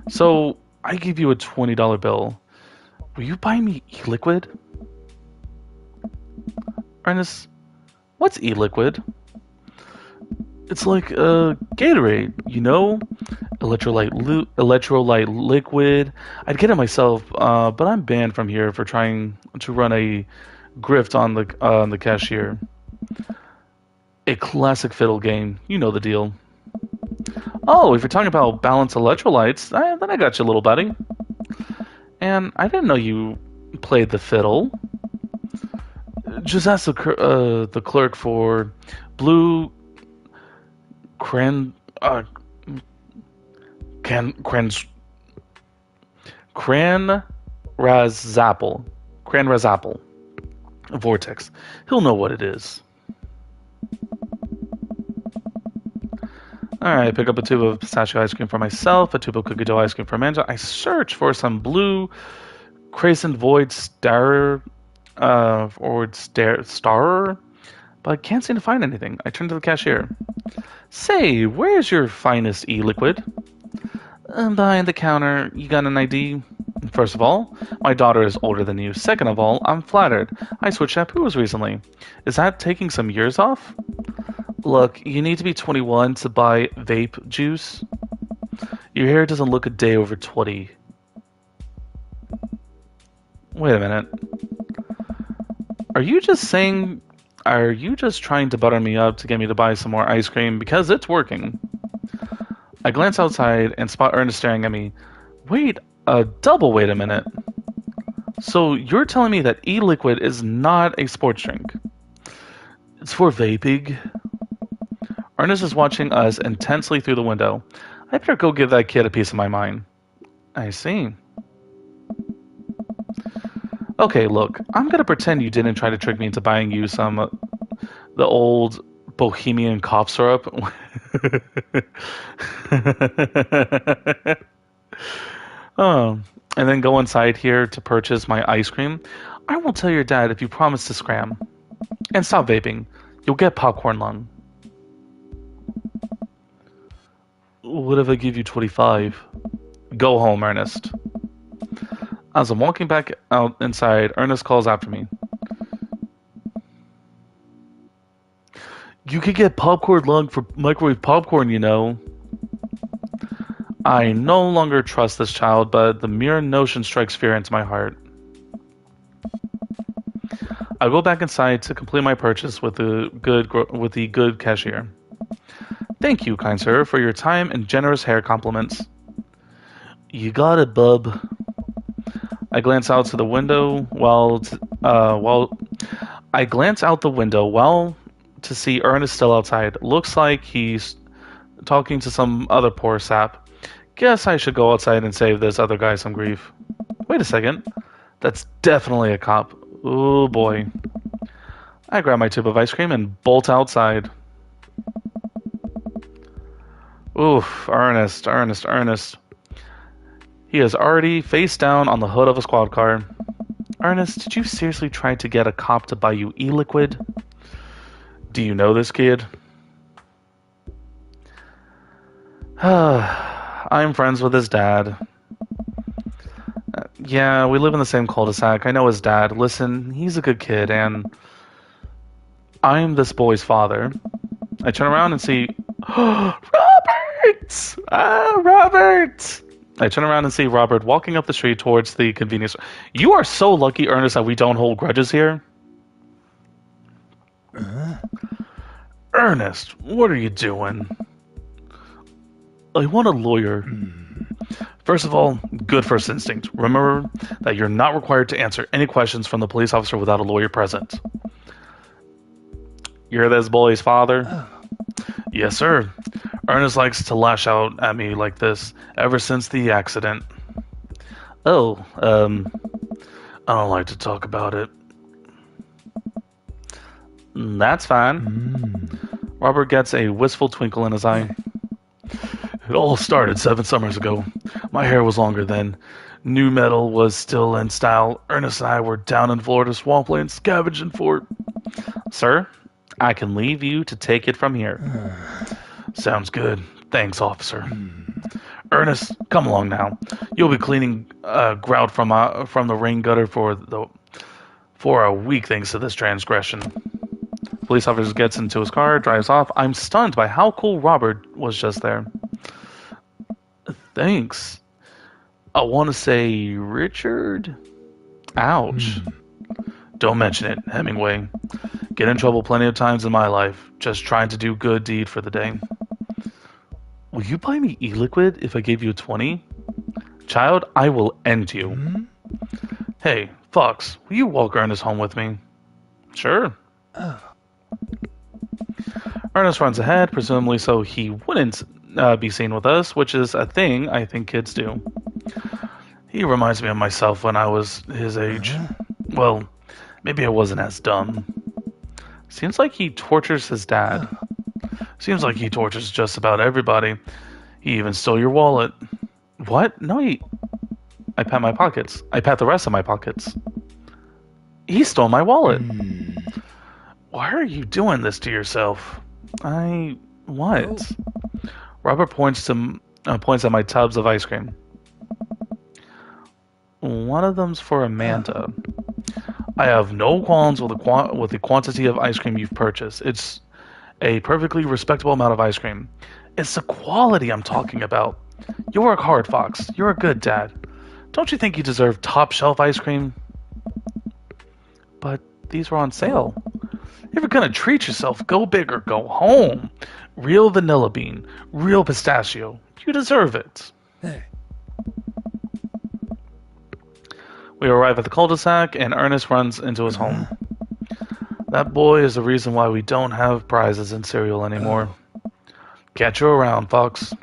So, I give you a $20 bill. Will you buy me e-liquid? Ernest, what's e-liquid? It's like Gatorade, you know? Electrolyte liquid. I'd get it myself, but I'm banned from here for trying to run a grift on the cashier. A classic fiddle game. You know the deal. Oh, if you're talking about balanced electrolytes, then I got you, little buddy. And I didn't know you played the fiddle. Just ask the clerk for blue cran razapple vortex. He'll know what it is. Alright, pick up a tube of pistachio ice cream for myself, a tube of cookie dough ice cream for Amanda. I search for some blue crescent void star, but I can't seem to find anything. I turn to the cashier. Say, where's your finest e-liquid? Behind the counter. You got an ID? First of all, my daughter is older than you. Second of all, I'm flattered. I switched shampoos recently. Is that taking some years off? Look, you need to be 21 to buy vape juice. Your hair doesn't look a day over 20. Wait a minute. Are you just trying to butter me up to get me to buy some more ice cream? Because it's working. I glance outside and spot Ernest staring at me. Wait a minute. So you're telling me that e-liquid is not a sports drink? It's for vaping? Ernest is watching us intensely through the window. I better go give that kid a piece of my mind. I see. Okay, look, I'm gonna pretend you didn't try to trick me into buying you some the old Bohemian cough syrup. Oh, and then go inside here to purchase my ice cream. I will tell your dad if you promise to scram. And stop vaping. You'll get popcorn lung. What if I give you 25? Go home, Ernest. As I'm walking back out inside, Ernest calls after me. You could get popcorn lung for microwave popcorn, you know. I no longer trust this child, but the mere notion strikes fear into my heart. I go back inside to complete my purchase with the good cashier. Thank you, kind sir, for your time and generous hair compliments. You got it, bub. I glance out to the window to see Ernest still outside. Looks like he's talking to some other poor sap. Guess I should go outside and save this other guy some grief. Wait a second. That's definitely a cop. Oh boy. I grab my tube of ice cream and bolt outside. Oof, Ernest. He is already face down on the hood of a squad car. Ernest, did you seriously try to get a cop to buy you e-liquid? Do you know this kid? I'm friends with his dad. Yeah, we live in the same cul-de-sac. I know his dad. Listen, he's a good kid, and I'm this boy's father. I turn around and see... Robert! Robert! I turn around and see Robert walking up the street towards the convenience store. You are so lucky, Ernest, that we don't hold grudges here. Ernest, what are you doing? I want a lawyer. First of all, good first instinct. Remember that you're not required to answer any questions from the police officer without a lawyer present. You're this boy's father? Yes, sir. Ernest likes to lash out at me like this ever since the accident. Oh, I don't like to talk about it. That's fine. Robert gets a wistful twinkle in his eye. It all started 7 summers ago. My hair was longer then. New metal was still in style. Ernest and I were down in Florida swampland scavenging for it. Sir, I can leave you to take it from here. Sounds good. Thanks, officer. Ernest, come along now. You'll be cleaning grout from the rain gutter for a week thanks to this transgression. Police officer gets into his car, drives off. I'm stunned by how cool Robert was just there. Thanks. I want to say Richard? Ouch. Don't mention it, Hemingway. Get in trouble plenty of times in my life, just trying to do good deed for the day. Will you buy me e-liquid if I gave you a 20? Child, I will end you. Hey, Fox, will you walk Ernest home with me? Sure. Ernest runs ahead, presumably so he wouldn't be seen with us, which is a thing I think kids do. He reminds me of myself when I was his age. Well, maybe I wasn't as dumb. Seems like he tortures his dad. Seems like he tortures just about everybody. He even stole your wallet. What? No, I pat my pockets. I pat the rest of my pockets. He stole my wallet. Why are you doing this to yourself? What? Robert points at my tubs of ice cream. One of them's for Amanda. I have no qualms with the quantity of ice cream you've purchased. It's a perfectly respectable amount of ice cream. It's the quality I'm talking about. You work hard, Fox. You're a good dad. Don't you think you deserve top shelf ice cream? But these were on sale. If you're gonna treat yourself, go big or go home. Real vanilla bean, real pistachio. You deserve it. Hey. We arrive at the cul-de-sac, and Ernest runs into his home. That boy is the reason why we don't have prizes in cereal anymore. Catch you around, Fox.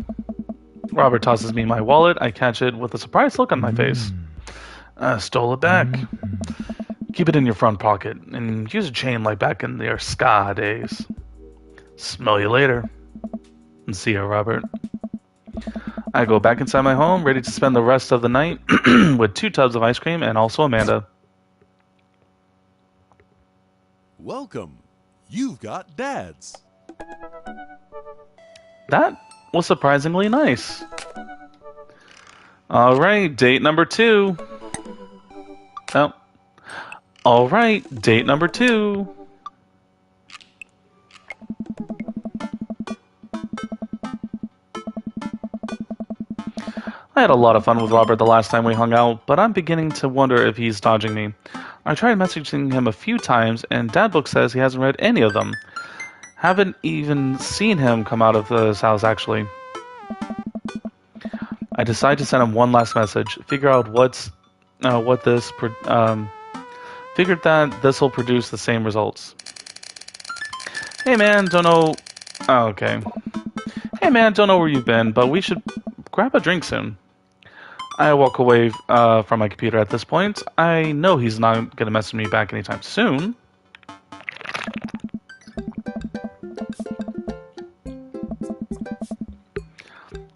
Robert tosses me my wallet. I catch it with a surprised look on my face. Stole it back. Keep it in your front pocket, and use a chain like back in their ska days. Smell you later. And see ya, Robert. I go back inside my home, ready to spend the rest of the night with 2 tubs of ice cream and also Amanda. Welcome. You've got dads. That was surprisingly nice. Alright, date number 2. Oh. Alright, date number 2. I had a lot of fun with Robert the last time we hung out, but I'm beginning to wonder if he's dodging me. I tried messaging him a few times, and Dadbook says he hasn't read any of them. Haven't even seen him come out of his house, actually. I decide to send him one last message. Figured that this will produce the same results. Hey man, don't know... Oh, okay. Hey man, don't know where you've been, but we should grab a drink soon. I walk away from my computer at this point. I know he's not going to message me back anytime soon.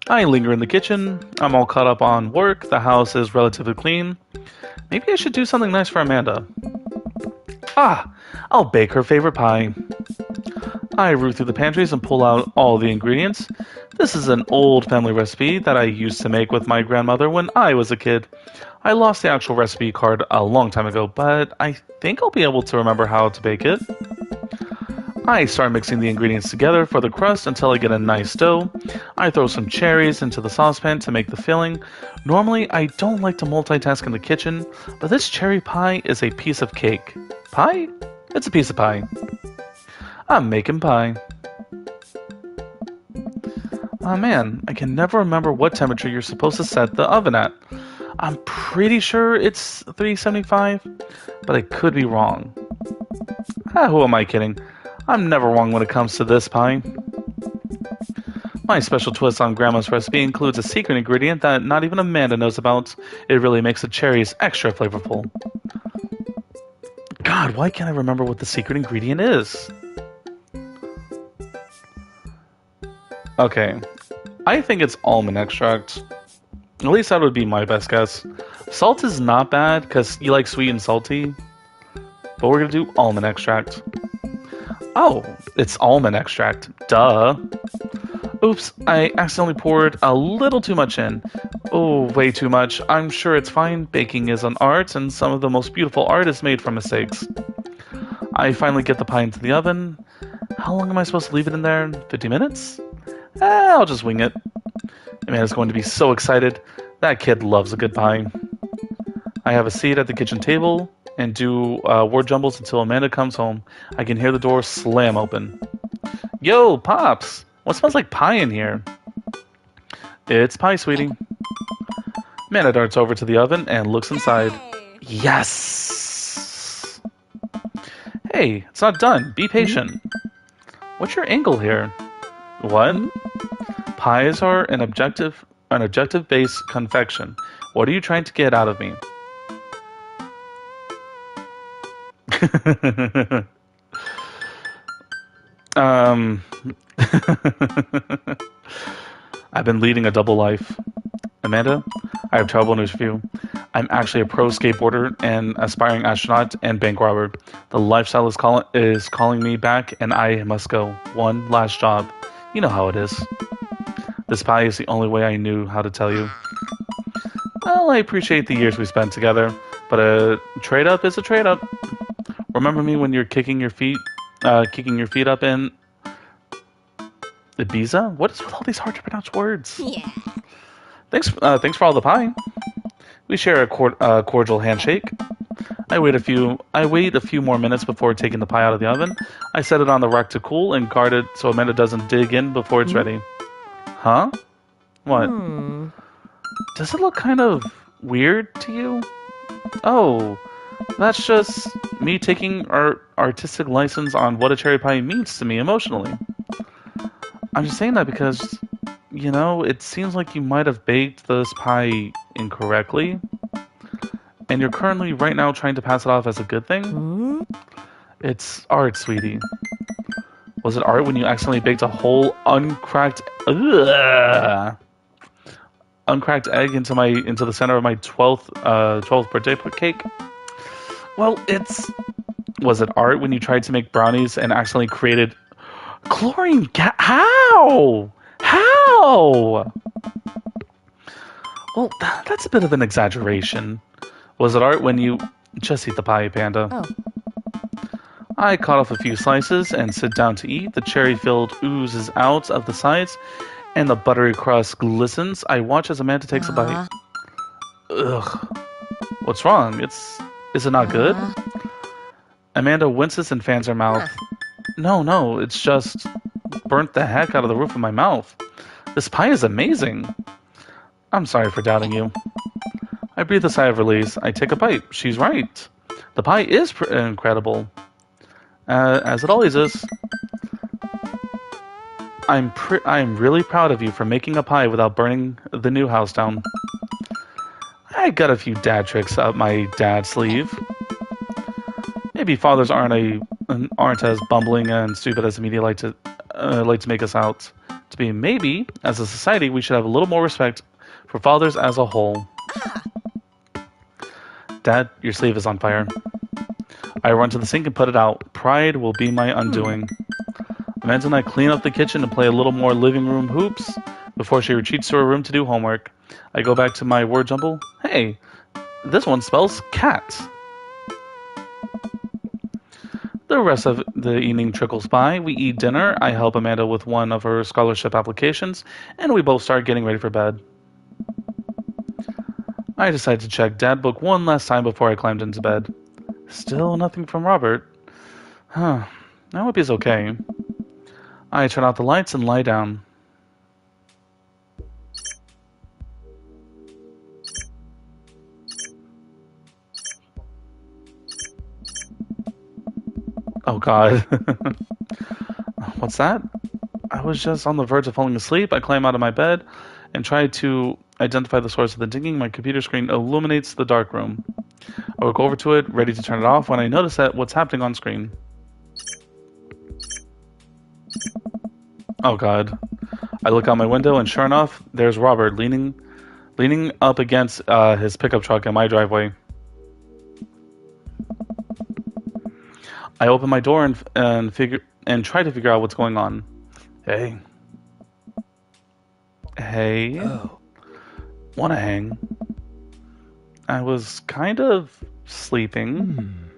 I linger in the kitchen. I'm all caught up on work. The house is relatively clean. Maybe I should do something nice for Amanda. I'll bake her favorite pie. I root through the pantries and pull out all the ingredients. This is an old family recipe that I used to make with my grandmother when I was a kid. I lost the actual recipe card a long time ago, but I think I'll be able to remember how to bake it. I start mixing the ingredients together for the crust until I get a nice dough. I throw some cherries into the saucepan to make the filling. Normally, I don't like to multitask in the kitchen, but this cherry pie is a piece of cake. Pie? It's a piece of pie. I'm making pie. Oh man, I can never remember what temperature you're supposed to set the oven at. I'm pretty sure it's 375, but I could be wrong. Who am I kidding? I'm never wrong when it comes to this pie. My special twist on Grandma's recipe includes a secret ingredient that not even Amanda knows about. It really makes the cherries extra flavorful. God, why can't I remember what the secret ingredient is? Okay. I think it's almond extract. At least that would be my best guess. Salt is not bad because you like sweet and salty. But we're gonna do almond extract. Oh, it's almond extract. Duh. Oops, I accidentally poured a little too much in. Oh, way too much. I'm sure it's fine. Baking is an art, and some of the most beautiful art is made from mistakes. I finally get the pie into the oven. How long am I supposed to leave it in there? 50 minutes? I'll just wing it. Amanda's going to be so excited. That kid loves a good pie. I have a seat at the kitchen table and do word jumbles until Amanda comes home. I can hear the door slam open. Yo, Pops! What smells like pie in here? It's pie, sweetie. Amanda darts over to the oven and looks inside. Hey. Yes! Hey, it's not done. Be patient. What's your angle here? What? Pies are an objective-based confection. What are you trying to get out of me? I've been leading a double life. Amanda, I have terrible news for you. I'm actually a pro skateboarder and aspiring astronaut and bank robber. The lifestyle is calling me back and I must go. One last job. You know how it is. This pie is the only way I knew how to tell you. Well, I appreciate the years we spent together, but a trade-up is a trade-up. Remember me when you're kicking your feet up in Ibiza? What is with all these hard to pronounce words? Yeah. Thanks for all the pie. We share a cordial handshake. I wait a few more minutes before taking the pie out of the oven. I set it on the rack to cool and guard it so Amanda doesn't dig in before it's ready. Huh? What? Does it look kind of weird to you? Oh, that's just me taking our artistic license on what a cherry pie means to me emotionally. I'm just saying that because, you know, it seems like you might have baked this pie incorrectly. And you're currently right now trying to pass it off as a good thing? It's art, sweetie. Was it art when you accidentally baked a whole uncracked egg into the center of my 12th birthday cake? Well, was it art when you tried to make brownies and accidentally created chlorine gas? How? Well, that's a bit of an exaggeration. Was it art when you just eat the pie, Panda? Oh. I cut off a few slices and sit down to eat. The cherry-filled oozes out of the sides, and the buttery crust glistens. I watch as Amanda takes a bite. Ugh. What's wrong? Is it not good? Amanda winces and fans her mouth. No, it's just burnt the heck out of the roof of my mouth. This pie is amazing. I'm sorry for doubting you. I breathe a sigh of release. I take a bite. She's right. The pie is incredible. As it always is. I'm really proud of you for making a pie without burning the new house down. I got a few dad tricks up my dad's sleeve. Maybe fathers aren't as bumbling and stupid as the media like to make us out to be. Maybe, as a society, we should have a little more respect for fathers as a whole. Dad, your sleeve is on fire. I run to the sink and put it out. Pride will be my undoing. Amanda and I clean up the kitchen and play a little more living room hoops before she retreats to her room to do homework. I go back to my word jumble. Hey, this one spells cat. The rest of the evening trickles by. We eat dinner. I help Amanda with one of her scholarship applications, and we both start getting ready for bed. I decide to check Dad Book one last time before I climbed into bed. Still nothing from Robert. I hope he's okay. I turn out the lights and lie down. Oh God. What's that? I was just on the verge of falling asleep. I climb out of my bed and try to identify the source of the dinging. My computer screen illuminates the dark room. I walk over to it, ready to turn it off, when I notice that what's happening on screen. Oh God. I look out my window, and sure enough, there's Robert leaning up against his pickup truck in my driveway. I open my door and try to figure out what's going on. Hey. Hey. Oh. Wanna hang? I was kind of sleeping.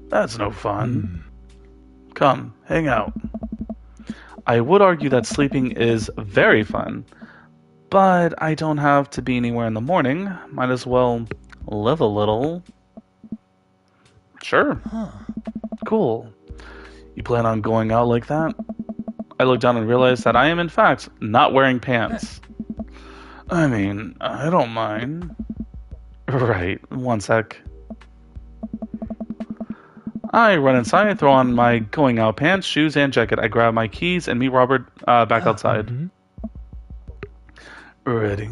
That's no fun. Come, hang out. I would argue that sleeping is very fun, but I don't have to be anywhere in the morning. Might as well live a little. Sure. Cool. You plan on going out like that? I look down and realize that I am in fact not wearing pants. I mean, I don't mind. Right, one sec. I run inside, throw on my going out pants, shoes, and jacket. I grab my keys and meet Robert back outside. Ready.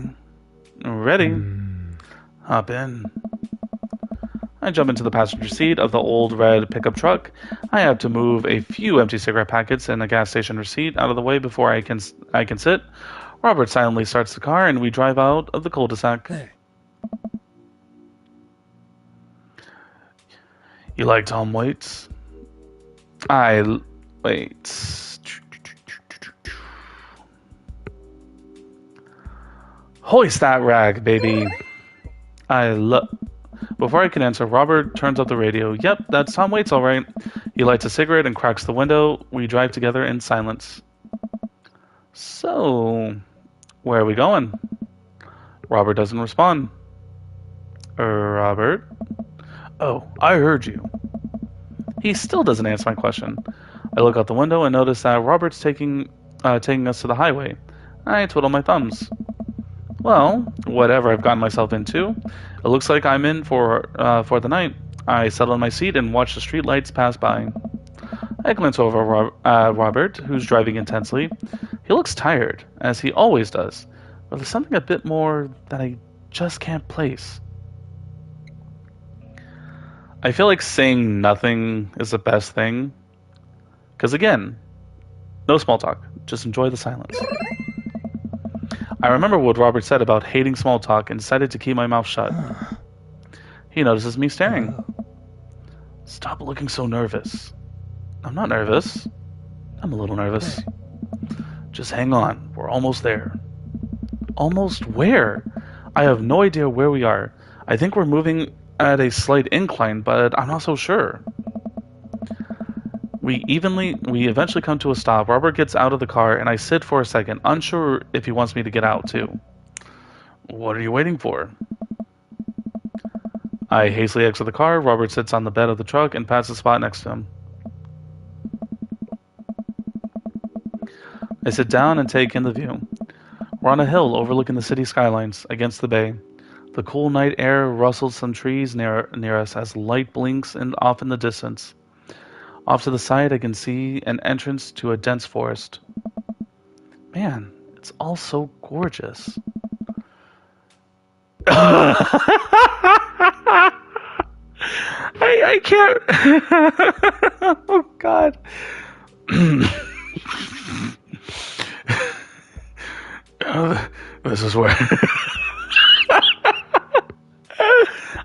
Hop in. I jump into the passenger seat of the old red pickup truck. I have to move a few empty cigarette packets and a gas station receipt out of the way before I can sit. Robert silently starts the car and we drive out of the cul-de-sac. Hey. You like Tom Waits? Wait. Hoist that rag, baby. Before I can answer, Robert turns up the radio. Yep, that's Tom Waits, all right. He lights a cigarette and cracks the window. We drive together in silence. So, where are we going? Robert doesn't respond. Robert? Oh, I heard you. He still doesn't answer my question. I look out the window and notice that Robert's taking us to the highway. I twiddle my thumbs. Well, whatever I've gotten myself into, it looks like I'm in for the night. I settle in my seat and watch the streetlights pass by. I glance over Robert, who's driving intensely. He looks tired, as he always does, but there's something a bit more that I just can't place. I feel like saying nothing is the best thing. Because again, no small talk. Just enjoy the silence. I remember what Robert said about hating small talk and decided to keep my mouth shut. He notices me staring. Stop looking so nervous. I'm not nervous. I'm a little nervous. Just hang on. We're almost there. Almost where? I have no idea where we are. I think we're moving at a slight incline, but I'm not so sure. We eventually come to a stop. Robert gets out of the car, and I sit for a second, unsure if he wants me to get out, too. What are you waiting for? I hastily exit the car. Robert sits on the bed of the truck and pats the spot next to him. I sit down and take in the view. We're on a hill overlooking the city skylines against the bay. The cool night air rustles some trees near us as light blinks off in the distance. Off to the side, I can see an entrance to a dense forest. Man, it's all so gorgeous. I can't. Oh, God. This is where.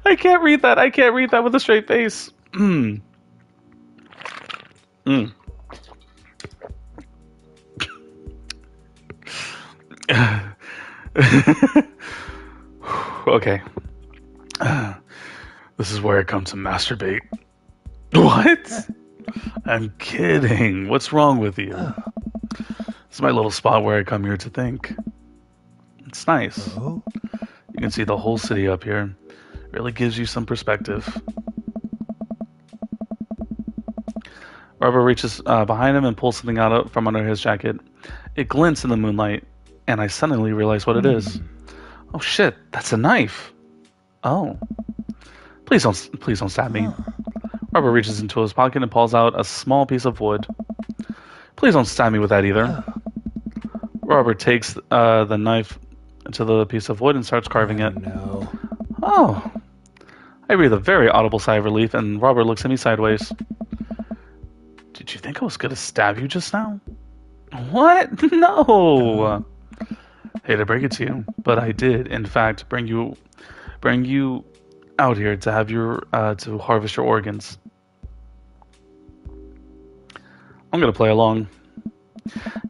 I can't read that. I can't read that with a straight face. Okay. This is where I come to masturbate. What? I'm kidding. What's wrong with you? This is my little spot where I come here to think. It's nice. You can see the whole city up here. Really gives you some perspective. Robert reaches behind him and pulls something out from under his jacket. It glints in the moonlight, and I suddenly realize what it is. Oh shit, that's a knife. Oh. Please don't stab me. Robert reaches into his pocket and pulls out a small piece of wood. Please don't stab me with that either. Robert takes the knife to the piece of wood and starts carving it. No. Oh. I breathe a very audible sigh of relief, and Robert looks at me sideways. Did you think I was going to stab you just now? What? No. Hate to break it to you, but I did, in fact, bring you out here to have your to harvest your organs. I'm gonna play along.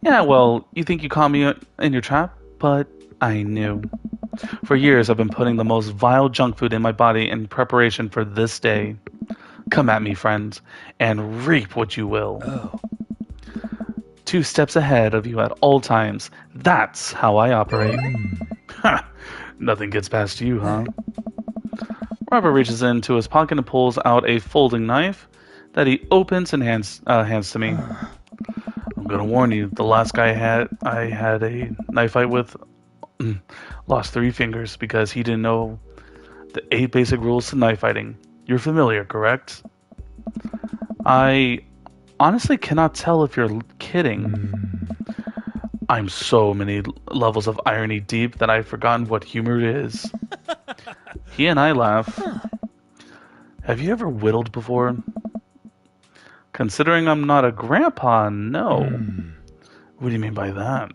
Yeah, well, you think you caught me in your trap, but I knew. For years, I've been putting the most vile junk food in my body in preparation for this day. Come at me, friends, and reap what you will. Oh. 2 steps ahead of you at all times. That's how I operate. Ha! Nothing gets past you, huh? Robert reaches into his pocket and pulls out a folding knife that he opens and hands to me. I'm gonna warn you, the last guy I had a knife fight with lost 3 fingers because he didn't know the 8 basic rules to knife fighting. You're familiar, correct? I honestly cannot tell if you're kidding. I'm so many levels of irony deep that I've forgotten what humor is. He and I laugh. Have you ever whittled before? Considering I'm not a grandpa, no. What do you mean by that?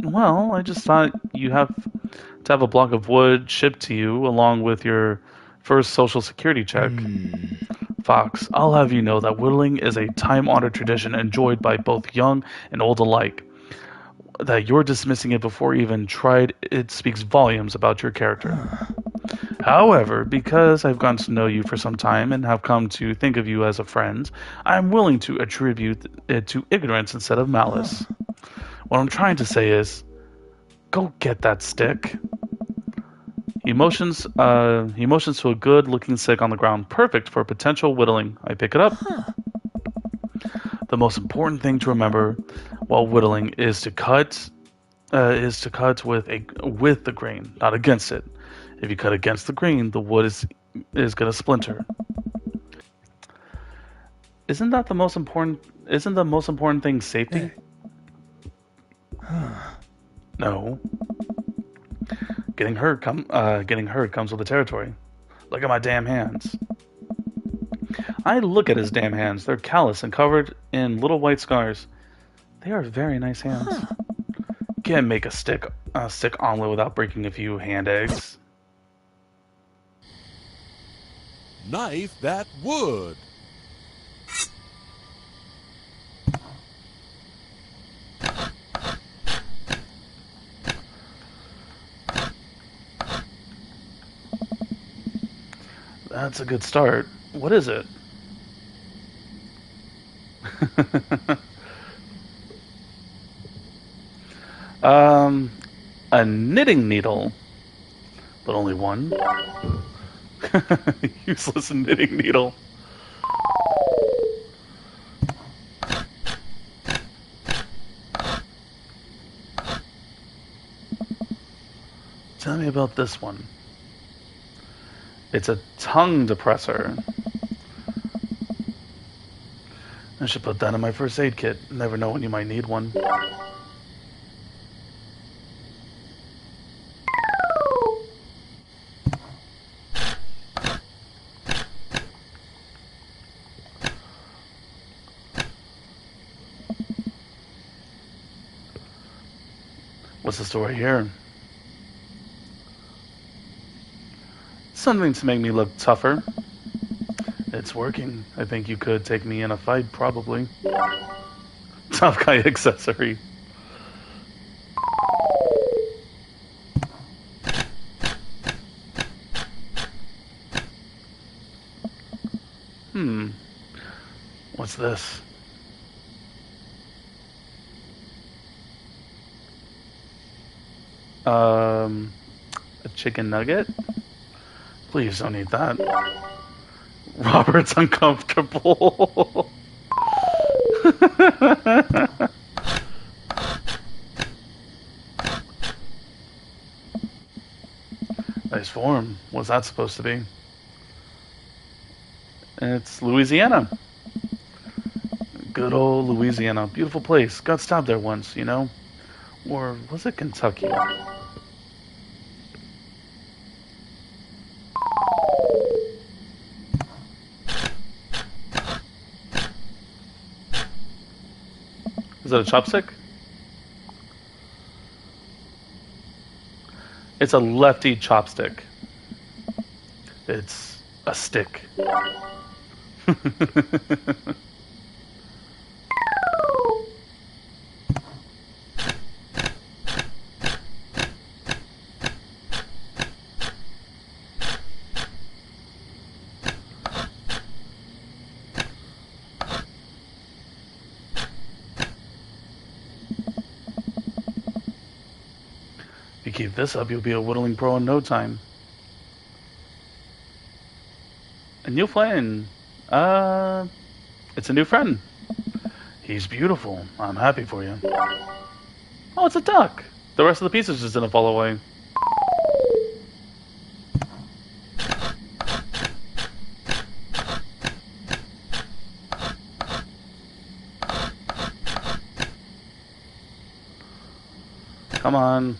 Well, I just thought you have to have a block of wood shipped to you along with your first social security check. Fox, I'll have you know that whittling is a time-honored tradition enjoyed by both young and old alike. That you're dismissing it before you even tried, it speaks volumes about your character. However, because I've gotten to know you for some time and have come to think of you as a friend, I'm willing to attribute it to ignorance instead of malice. What I'm trying to say is, go get that stick. He motions to a good-looking stick on the ground, perfect for potential whittling. I pick it up. The most important thing to remember while whittling is to cut with the grain, not against it. If you cut against the grain, the wood is gonna splinter. Isn't the most important thing safety? No. Getting hurt comes with the territory. Look at my damn hands. I look at his damn hands. They're callous and covered in little white scars. They are very nice hands. Can't make a stick omelet without breaking a few hand eggs. Knife that wood. That's a good start. What is it? A knitting needle. But only one. Useless knitting needle. Tell me about this one. It's a tongue depressor. I should put that in my first aid kit. Never know when you might need one. What's the story here? Something to make me look tougher. It's working. I think you could take me in a fight, probably. Tough guy accessory. What's this? A chicken nugget? Please don't eat that. Robert's uncomfortable. Nice form. What's that supposed to be? It's Louisiana. Good old Louisiana. Beautiful place. Got stabbed there once, you know? Or was it Kentucky? Is that a chopstick? It's a lefty chopstick. It's a stick. If you keep this up, you'll be a whittling pro in no time. A new friend. It's a new friend. He's beautiful. I'm happy for you. Oh, it's a duck. The rest of the pieces just didn't fall away. Come on.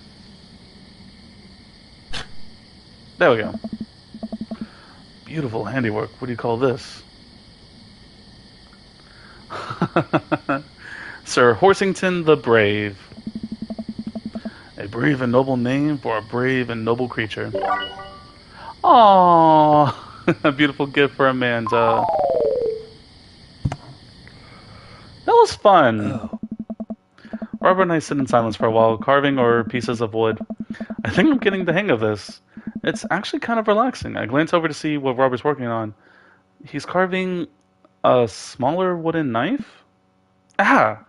There we go. Beautiful handiwork. What do you call this? Sir Horsington the Brave. A brave and noble name for a brave and noble creature. Aww. A beautiful gift for Amanda. That was fun. Oh. Robert and I sit in silence for a while, carving or pieces of wood. I think I'm getting the hang of this. It's actually kind of relaxing. I glance over to see what Robert's working on. He's carving a smaller wooden knife? Ah!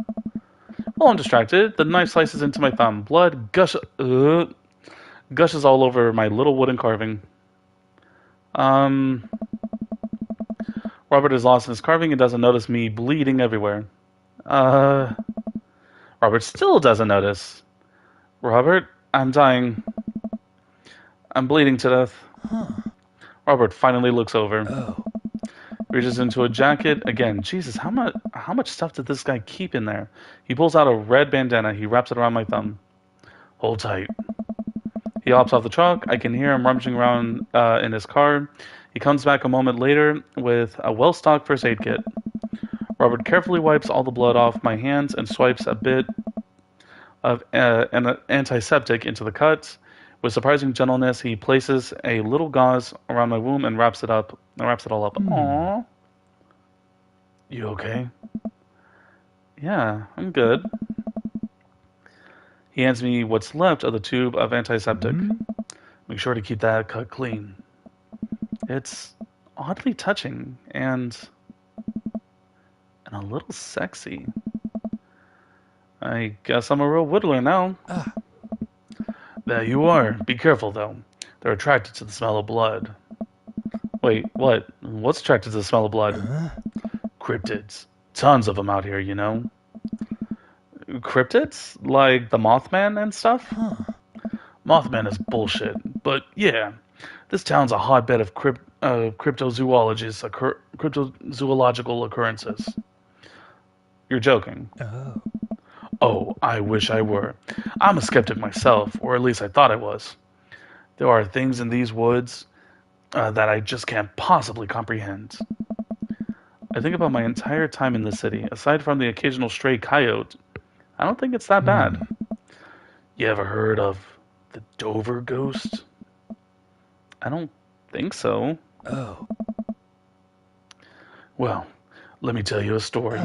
While I'm distracted, the knife slices into my thumb. Blood gushes all over my little wooden carving. Robert is lost in his carving and doesn't notice me bleeding everywhere. Robert still doesn't notice. Robert, I'm dying. I'm bleeding to death. Huh. Robert finally looks over. Oh. Reaches into a jacket. Again, Jesus, how much stuff did this guy keep in there? He pulls out a red bandana. He wraps it around my thumb. Hold tight. He hops off the truck. I can hear him rummaging around in his car. He comes back a moment later with a well-stocked first aid kit. Robert carefully wipes all the blood off my hands and swipes a bit of an antiseptic into the cut. With surprising gentleness, he places a little gauze around my wound and wraps it all up. Aww. You okay? Yeah, I'm good. He hands me what's left of the tube of antiseptic. Make sure to keep that cut clean. It's oddly touching and a little sexy. I guess I'm a real whittler now. There you are. Be careful, though. They're attracted to the smell of blood. Wait, what? What's attracted to the smell of blood? Cryptids. Tons of them out here, you know. Cryptids? Like the Mothman and stuff? Mothman is bullshit. But yeah, this town's a hotbed of cryptozoological occurrences. You're joking. Oh. Oh, I wish I were. I'm a skeptic myself, or at least I thought I was. There are things in these woods that I just can't possibly comprehend. I think about my entire time in the city. Aside from the occasional stray coyote, I don't think it's that bad. You ever heard of the Dover ghost? I don't think so. Oh. Well, let me tell you a story.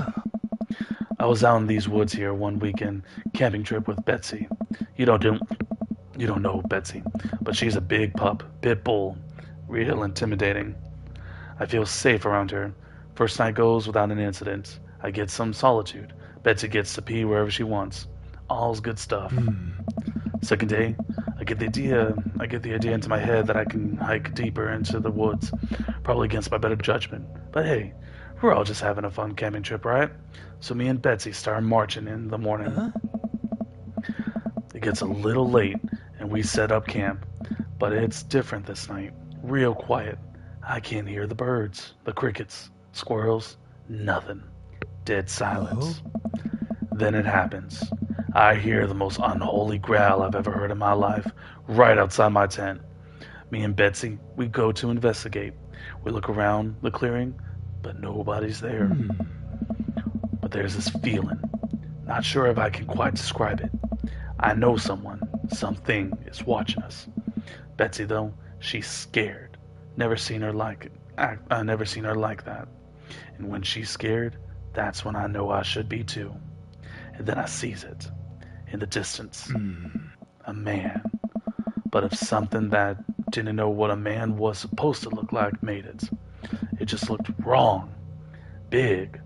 I was out in these woods here one weekend, camping trip with Betsy. You don't know Betsy, but she's a big pup, pit bull, real intimidating. I feel safe around her. First night goes without an incident. I get some solitude. Betsy gets to pee wherever she wants. All's good stuff. Second day, I get the idea into my head that I can hike deeper into the woods, probably against my better judgment. But hey, we're all just having a fun camping trip, right? So me and Betsy start marching in the morning. It gets a little late, and we set up camp. But it's different this night. Real quiet. I can't hear the birds, the crickets, squirrels, nothing. Dead silence. Then it happens. I hear the most unholy growl I've ever heard in my life, right outside my tent. Me and Betsy, we go to investigate. We look around the clearing, but nobody's there. But there's this feeling. Not sure if I can quite describe it. I know something is watching us. Betsy, though, she's scared. Never seen her like never seen her like that. And when she's scared, that's when I know I should be too. And then I sees it in the distance, a man. But if something that didn't know what a man was supposed to look like made it, it just looked wrong. Big,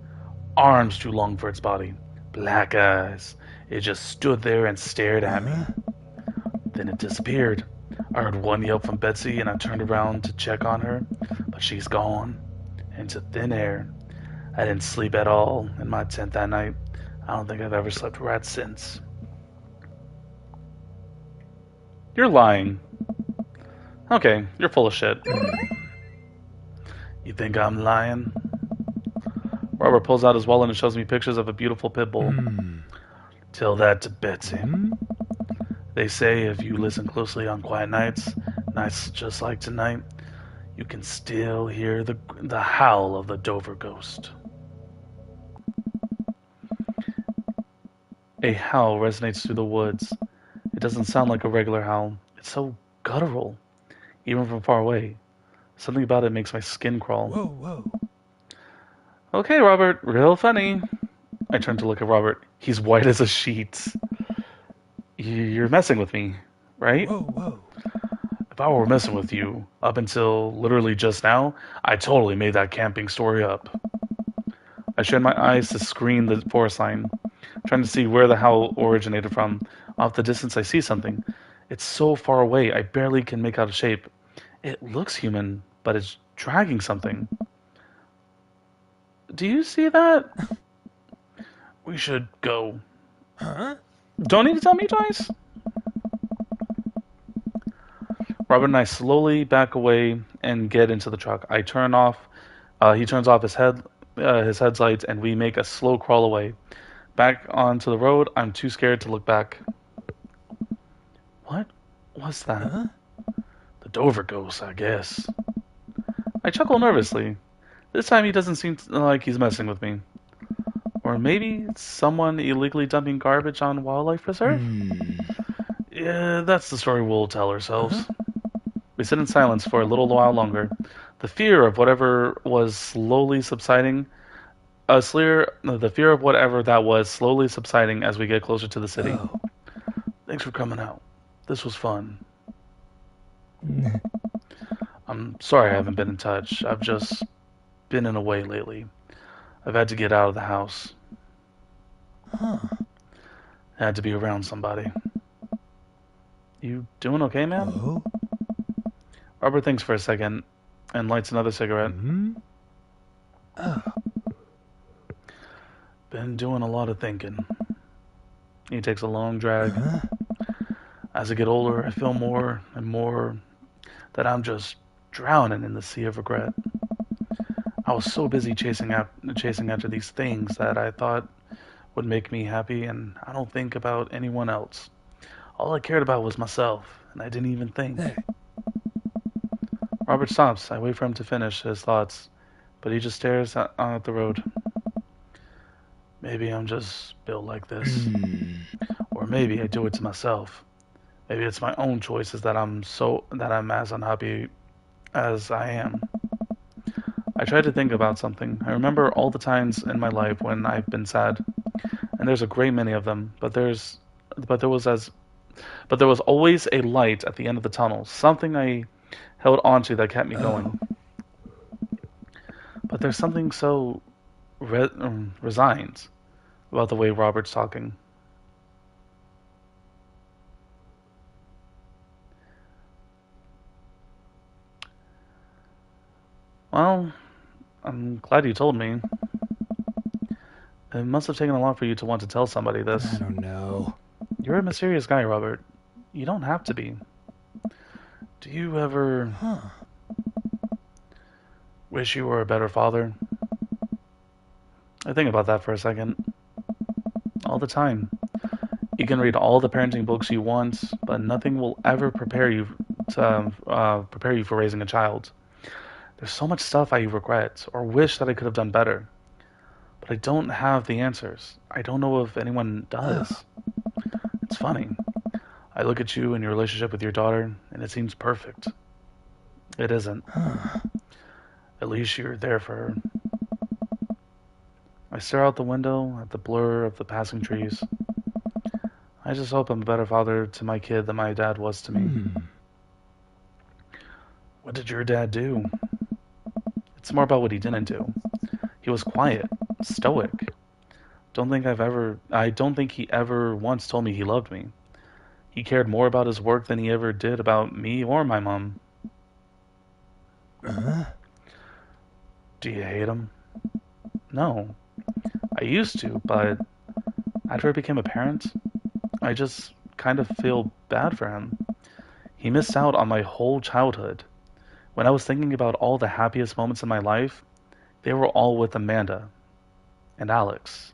arms too long for its body, black eyes. It just stood there and stared at me. Then it disappeared. I heard one yelp from Betsy and I turned around to check on her, but she's gone into thin air. I didn't sleep at all in my tent that night. I don't think I've ever slept right since. You're lying. Okay, you're full of shit. You think I'm lying? Robert pulls out his wallet and shows me pictures of a beautiful pit bull. Tell that to Betsy. They say if you listen closely on quiet nights, nights just like tonight, you can still hear the howl of the Dover ghost. A howl resonates through the woods. It doesn't sound like a regular howl. It's so guttural, even from far away. Something about it makes my skin crawl. Whoa, whoa. Okay, Robert, real funny. I turn to look at Robert. He's white as a sheet. You're messing with me, right? Whoa, whoa. If I were messing with you up until literally just now, I totally made that camping story up. I strain my eyes to screen the forest line, trying to see where the howl originated from. Off the distance, I see something. It's so far away, I barely can make out a shape. It looks human, but it's dragging something. Do you see that? We should go. Huh? Don't need to tell me twice. Robert and I slowly back away and get into the truck. I turn off. He turns off his headlights, and we make a slow crawl away. Back onto the road. I'm too scared to look back. What was that? Huh? The Dover ghost, I guess. I chuckle nervously. This time he doesn't seem like he's messing with me. Or maybe it's someone illegally dumping garbage on wildlife preserve? Yeah, that's the story we'll tell ourselves. We sit in silence for a little while longer. The fear of whatever was slowly subsiding, the fear of whatever that was slowly subsiding as we get closer to the city. Oh. Thanks for coming out. This was fun. I'm sorry I haven't been in touch. I've just been in a way lately. I've had to get out of the house. Huh. I had to be around somebody. You doing okay, man? Oh. Robert thinks for a second and lights another cigarette. Oh. Been doing a lot of thinking. He takes a long drag. Huh? As I get older, I feel more and more that I'm just drowning in the sea of regret. I was so busy chasing after these things that I thought would make me happy, and I don't think about anyone else. All I cared about was myself, and I didn't even think. Hey. Robert stops. I wait for him to finish his thoughts, but he just stares at the road. Maybe I'm just built like this. Or maybe I do it to myself. Maybe it's my own choices that I'm as unhappy as I am. I try to think about something. I remember all the times in my life when I've been sad, and there's a great many of them. But there was always a light at the end of the tunnel, something I held onto that kept me going. But there's something so resigned about the way Robert's talking. Well, I'm glad you told me. It must have taken a lot for you to want to tell somebody this. I don't know. You're a mysterious guy, Robert. You don't have to be. Do you ever wish you were a better father? I think about that for a second. All the time. You can read all the parenting books you want, but nothing will ever prepare you for raising a child. There's so much stuff I regret or wish that I could have done better. But I don't have the answers. I don't know if anyone does. It's funny. I look at you and your relationship with your daughter, and it seems perfect. It isn't. At least you're there for her. I stare out the window at the blur of the passing trees. I just hope I'm a better father to my kid than my dad was to me. What did your dad do? It's more about what he didn't do. He was quiet, stoic. I don't think he ever once told me he loved me. He cared more about his work than he ever did about me or my mom. Do you hate him? No. I used to, but after I became a parent, I just kind of feel bad for him. He missed out on my whole childhood. When I was thinking about all the happiest moments in my life, they were all with Amanda and Alex.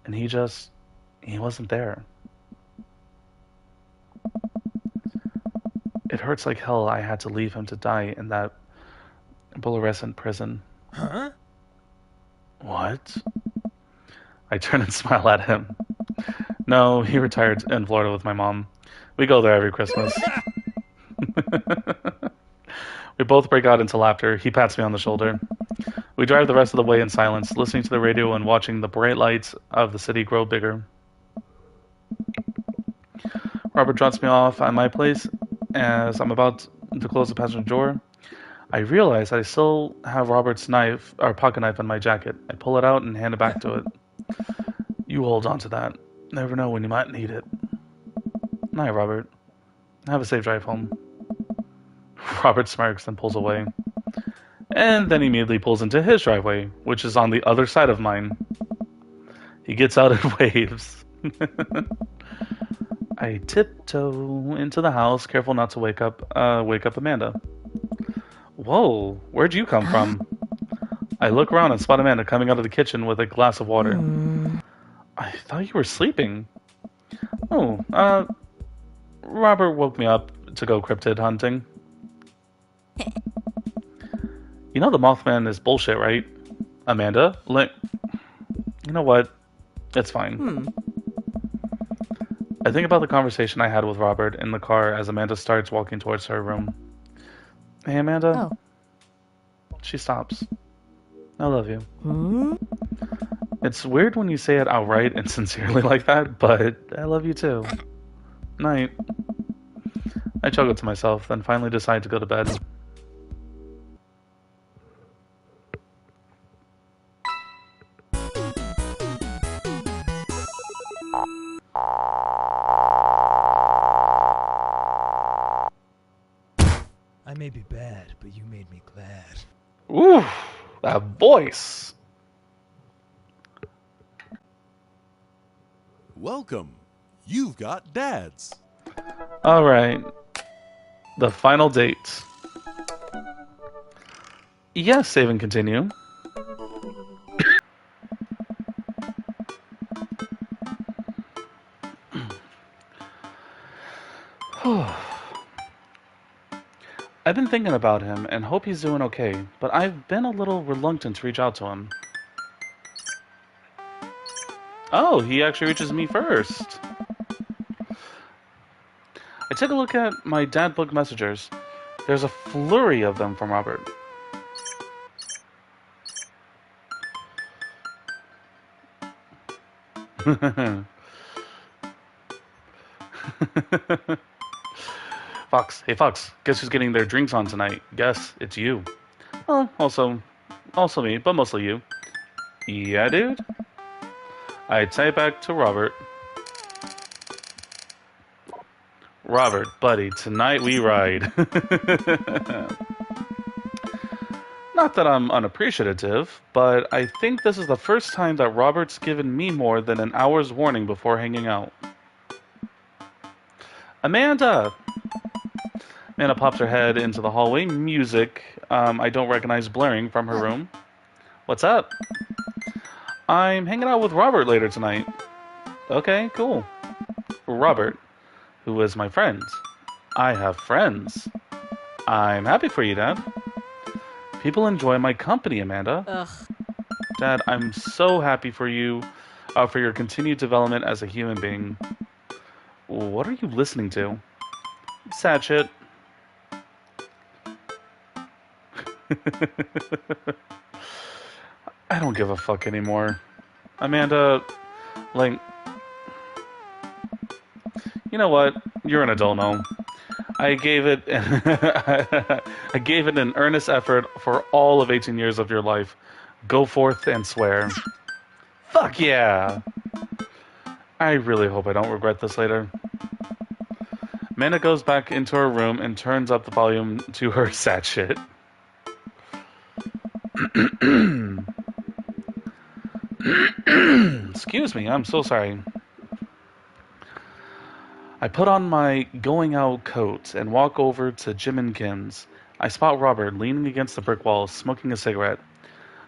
And he wasn't there. It hurts like hell I had to leave him to die in that bullerescent prison. Huh? What? I turn and smile at him. No, he retired in Florida with my mom. We go there every Christmas. We both break out into laughter. He pats me on the shoulder. We drive the rest of the way in silence, listening to the radio and watching the bright lights of the city grow bigger. Robert drops me off at my place. As I'm about to close the passenger door, I realize I still have Robert's knife, or pocket knife, in my jacket. I pull it out and hand it back to it. You hold on to that. Never know when you might need it. Night, Robert. Have a safe drive home. Robert smirks and pulls away. And then he immediately pulls into his driveway, which is on the other side of mine. He gets out and waves. I tiptoe into the house, careful not to wake up Amanda. Whoa, where'd you come from? I look around and spot Amanda coming out of the kitchen with a glass of water. I thought you were sleeping. Oh, Robert woke me up to go cryptid hunting. You know the Mothman is bullshit, right? Amanda, you know what? It's fine. I think about the conversation I had with Robert in the car as Amanda starts walking towards her room. Hey, Amanda. Oh. She stops. I love you. It's weird when you say it outright and sincerely like that, but I love you too. Night. I chuckle to myself, then finally decide to go to bed. I may be bad, but you made me glad. Ooh, that voice. Welcome. You've got dads. All right. The final date. Yes, save and continue. I've been thinking about him and hope he's doing okay, but I've been a little reluctant to reach out to him. Oh, he actually reaches me first. I take a look at my dad book messengers. There's a flurry of them from Robert. Fox, hey Fox, guess who's getting their drinks on tonight? Guess, it's you. Oh, also me, but mostly you. Yeah, dude? I type back to Robert. Robert, buddy, tonight we ride. Not that I'm unappreciative, but I think this is the first time that Robert's given me more than an hour's warning before hanging out. Amanda! Amanda pops her head into the hallway. Music I don't recognize blaring from her room. What's up? I'm hanging out with Robert later tonight. Okay, cool. Robert, who is my friend. I have friends. I'm happy for you, Dad. People enjoy my company, Amanda. Ugh. Dad, I'm so happy for you, for your continued development as a human being. What are you listening to? Sad shit. I don't give a fuck anymore. Amanda, like, you know what? You're an adult now. I gave it I gave it an earnest effort for all of 18 years of your life. Go forth and swear. Fuck yeah! I really hope I don't regret this later. Amanda goes back into her room and turns up the volume to her sad shit. Excuse me, I'm so sorry. I put on my going out coat and walk over to Jim and Kim's. I spot Robert leaning against the brick wall, smoking a cigarette.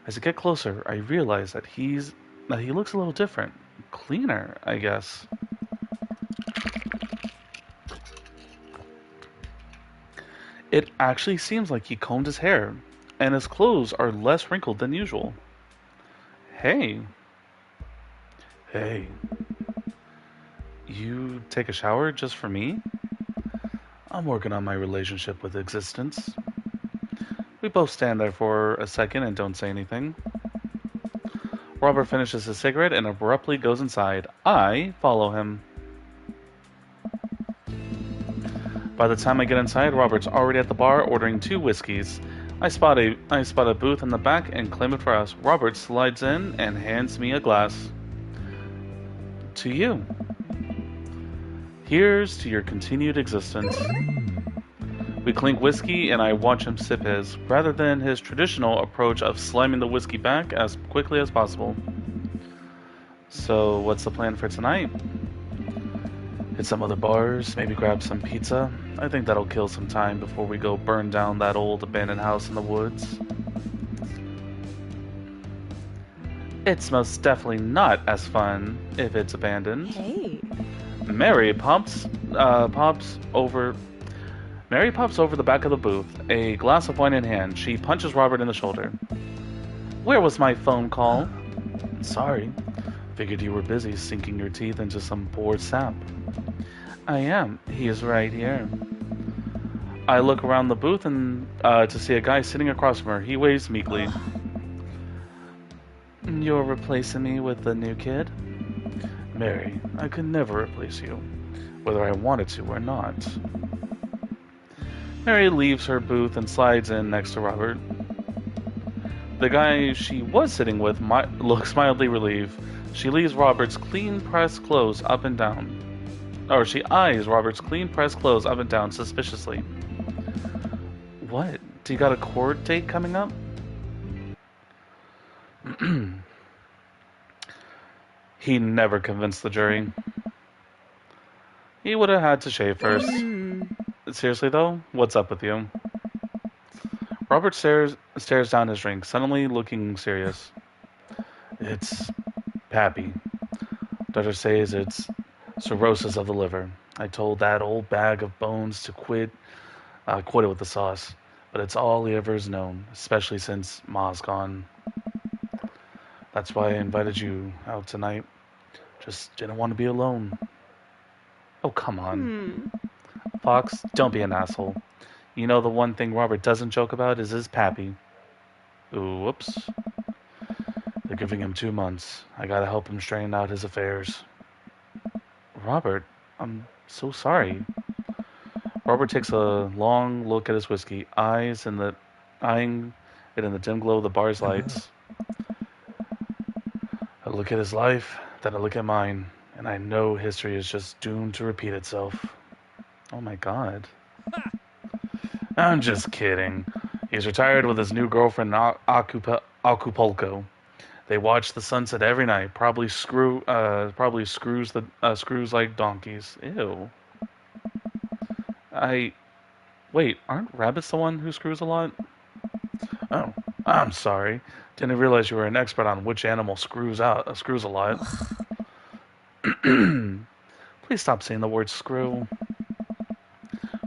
As I get closer, I realize that he looks a little different. Cleaner, I guess. It actually seems like he combed his hair, and his clothes are less wrinkled than usual. Hey. Hey. You take a shower just for me? I'm working on my relationship with existence. We both stand there for a second and don't say anything. Robert finishes his cigarette and abruptly goes inside. I follow him. By the time I get inside, Robert's already at the bar ordering 2 whiskeys. I spot a booth in the back and claim it for us. Robert slides in and hands me a glass. To you. Here's to your continued existence. We clink whiskey and I watch him sip his, rather than his traditional approach of slamming the whiskey back as quickly as possible. So, what's the plan for tonight? Hit some other bars, maybe grab some pizza. I think that'll kill some time before we go burn down that old abandoned house in the woods. It's most definitely not as fun if it's abandoned. Hey. Mary pops over the back of the booth, a glass of wine in hand. She punches Robert in the shoulder. Where was my phone call? Sorry. Figured you were busy sinking your teeth into some bored sap. I am. He is right here. I look around the booth and to see a guy sitting across from her. He waves meekly. You're replacing me with the new kid? Mary, I could never replace you, whether I wanted to or not. Mary leaves her booth and slides in next to Robert. The guy she was sitting with looks mildly relieved. She leaves Robert's clean-pressed clothes up and down. Or she eyes Robert's clean-pressed clothes up and down suspiciously. What? Do you got a court date coming up? He never convinced the jury. He would have had to shave first. Seriously though, what's up with you? Robert stares down his drink, suddenly looking serious. It's Pappy. Doctor says it's cirrhosis of the liver. I told that old bag of bones to quit it with the sauce. But it's all he ever has known, especially since Ma's gone. That's why I invited you out tonight. Just didn't want to be alone. Oh, come on. Fox, don't be an asshole. You know the one thing Robert doesn't joke about is his pappy. Ooh, whoops. They're giving him 2 months. I gotta help him straighten out his affairs. Robert, I'm so sorry. Robert takes a long look at his whiskey, eyeing it in the dim glow of the bar's lights. I look at his life, then I look at mine, and I know history is just doomed to repeat itself. Oh my god. I'm just kidding. He's retired with his new girlfriend in Acapulco. They watch the sunset every night. Probably screws like donkeys. Ew. Wait, aren't rabbits the one who screws a lot? Oh, I'm sorry. Didn't realize you were an expert on which animal screws a lot. Please stop saying the word screw.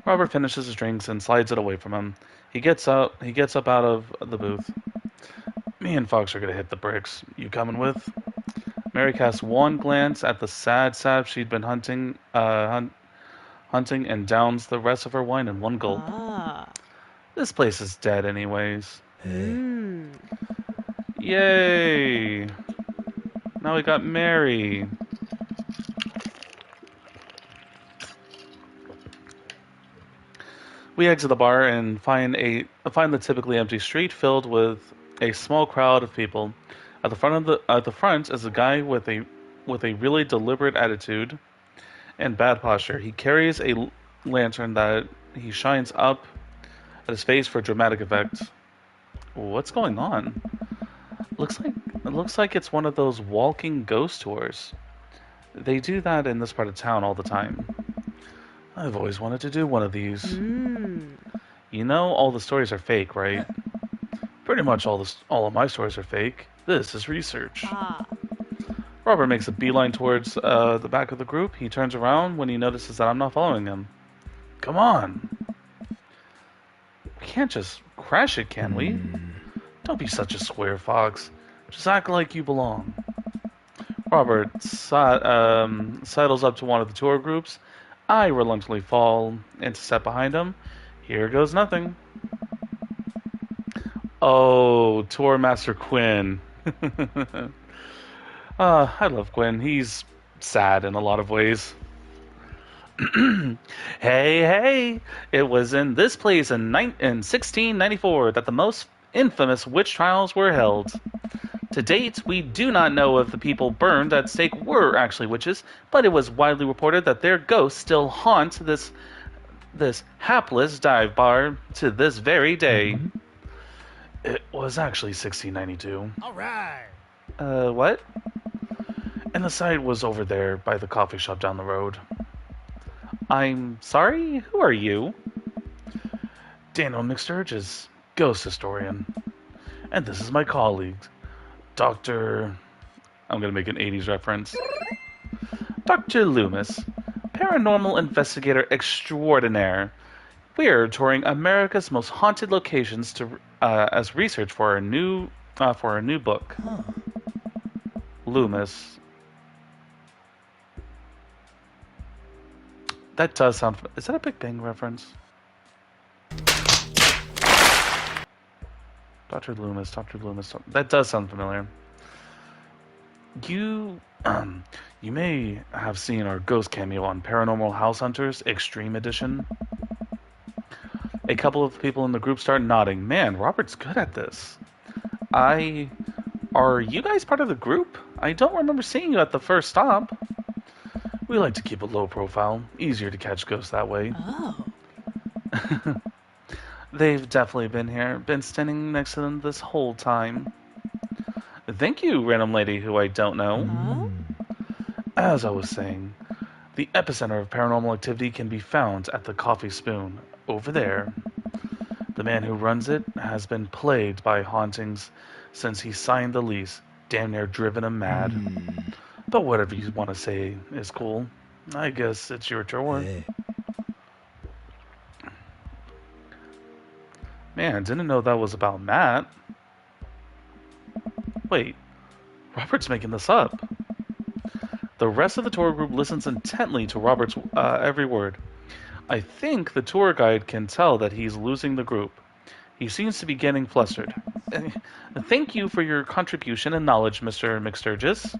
Robert finishes his drinks and slides it away from him. He gets up out of the booth. Me and Fox are gonna hit the bricks. You coming with? Mary casts one glance at the sad sap she'd been hunting and downs the rest of her wine in one gulp. Ah. This place is dead anyways. Hey. Yay! Now we got Mary. We exit the bar and find the typically empty street filled with a small crowd of people. At the front is a guy with a really deliberate attitude and bad posture. He carries a lantern that he shines up at his face for dramatic effect. What's going on? It looks like it's one of those walking ghost tours. They do that in this part of town all the time. I've always wanted to do one of these. You know, all the stories are fake, right? Pretty much all of my stories are fake. This is research. Ah. Robert makes a beeline towards the back of the group. He turns around when he notices that I'm not following him. Come on. We can't just crash it, can we? Don't be such a square fox. Just act like you belong. Robert sidles up to one of the tour groups. I reluctantly fall into step behind him. Here goes nothing. Oh, Tour Master Quinn. I love Quinn. He's sad in a lot of ways. Hey, it was in this place in 1694 that the most infamous witch trials were held. To date, we do not know if the people burned at stake were actually witches, but it was widely reported that their ghosts still haunt this hapless dive bar to this very day. It was actually 1692. All right. What? And the site was over there by the coffee shop down the road. I'm sorry? Who are you? Daniel McSturgis, ghost historian. And this is my colleague, Dr. I'm going to make an 80s reference. Dr. Loomis, paranormal investigator extraordinaire. We're touring America's most haunted locations as research for our new book. Huh. Loomis. That does sound. Is that a Big Bang reference? Dr. Loomis. That does sound familiar. You may have seen our ghost cameo on Paranormal House Hunters Extreme Edition. A couple of people in the group start nodding. Man, Robert's good at this. Are you guys part of the group? I don't remember seeing you at the first stop. We like to keep a low profile. Easier to catch ghosts that way. Oh. They've definitely been here. Been standing next to them this whole time. Thank you, random lady who I don't know. Huh? As I was saying, the epicenter of paranormal activity can be found at the Coffee Spoon, over there. The man who runs it has been plagued by hauntings since he signed the lease, damn near driven him mad. But whatever you want to say is cool. I guess it's your tour. Hey. Man, didn't know that was about Matt. Wait, Robert's making this up. The rest of the tour group listens intently to Robert's every word. I think the tour guide can tell that he's losing the group. He seems to be getting flustered. Thank you for your contribution and knowledge, Mr. McSturgis.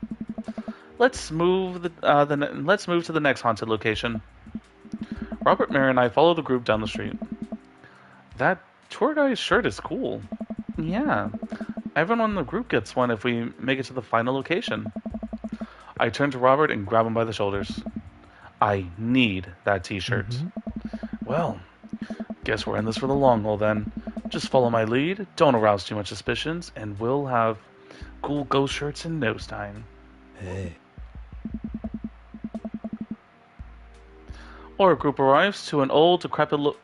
Let's move to the next haunted location. Robert, Mary, and I follow the group down the street. That tour guide's shirt is cool. Yeah, everyone in the group gets one if we make it to the final location. I turn to Robert and grab him by the shoulders. I need that t-shirt. Well, guess we're in this for the long haul then. Just follow my lead, don't arouse too much suspicions, and we'll have cool ghost shirts in no time. Hey. Our group arrives to an old, decrepit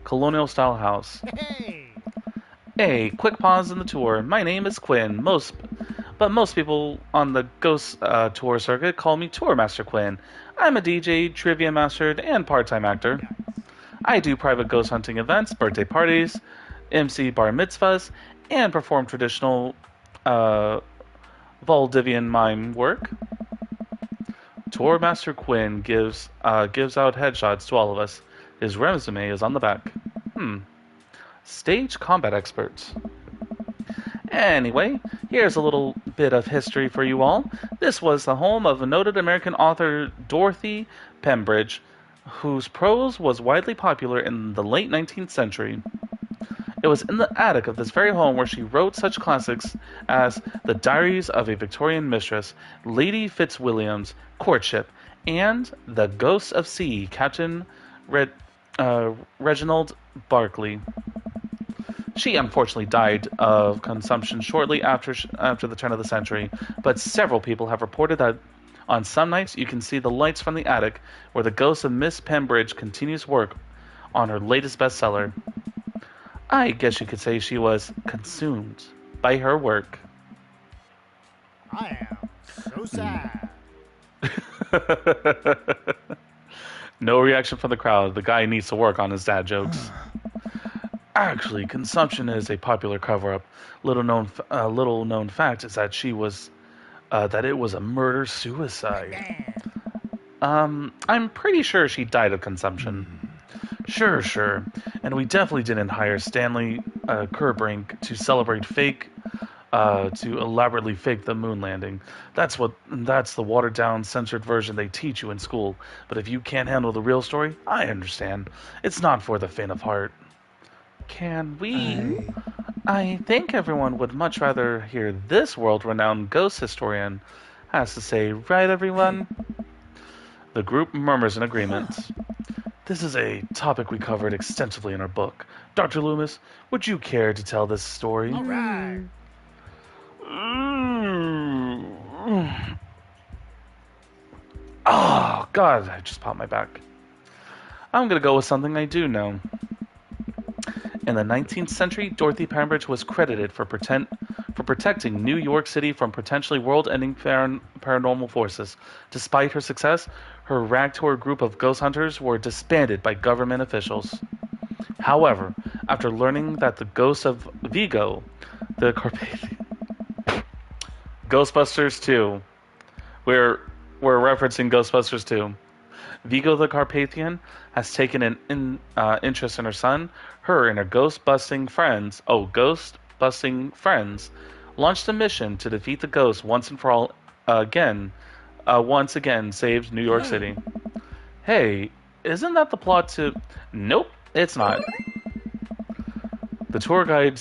colonial-style house. Hey. A quick pause in the tour. My name is Quinn. Most people on the ghost tour circuit call me Tour Master Quinn. I'm a DJ, trivia master, and part-time actor. I do private ghost hunting events, birthday parties, MC bar mitzvahs, and perform traditional Valdivian mime work. Tour Master Quinn gives out headshots to all of us. His resume is on the back. Stage combat expert. Anyway, here's a little bit of history for you all. This was the home of a noted American author Dorothy Pembridge, whose prose was widely popular in the late 19th century. It was in the attic of this very home where she wrote such classics as The Diaries of a Victorian Mistress, Lady Fitzwilliam's Courtship, and The Ghosts of Sea, Captain Reginald Barclay. She unfortunately died of consumption shortly after the turn of the century, but several people have reported that on some nights you can see the lights from the attic where the ghost of Miss Pembridge continues work on her latest bestseller. I guess you could say she was consumed by her work. I am so sad. No reaction from the crowd. The guy needs to work on his dad jokes. Actually, consumption is a popular cover-up. Little known fact is that that it was a murder-suicide. I'm pretty sure she died of consumption. Sure. And we definitely didn't hire Stanley Kerbrink to elaborately fake the moon landing. That's the watered-down, censored version they teach you in school. But if you can't handle the real story, I understand. It's not for the faint of heart. Can we? I think everyone would much rather hear this world-renowned ghost historian has to say, right, everyone? The group murmurs in agreement. This is a topic we covered extensively in our book. Dr. Loomis, would you care to tell this story? All right. Oh, God, I just popped my back. I'm going to go with something I do know. In the 19th century, Dorothy Pembridge was credited for protecting New York City from potentially world-ending paranormal forces. Despite her success, her ragtag group of ghost hunters were disbanded by government officials. However, after learning that the ghost of Vigo, the Carpathian... Ghostbusters 2. We're referencing Ghostbusters 2. Vigo the Carpathian has taken an interest in her son. Her and her ghost-busting friends, launched a mission to defeat the ghost once and for all once again saved New York City. Hey, isn't that the plot to... Nope, it's not. The tour guide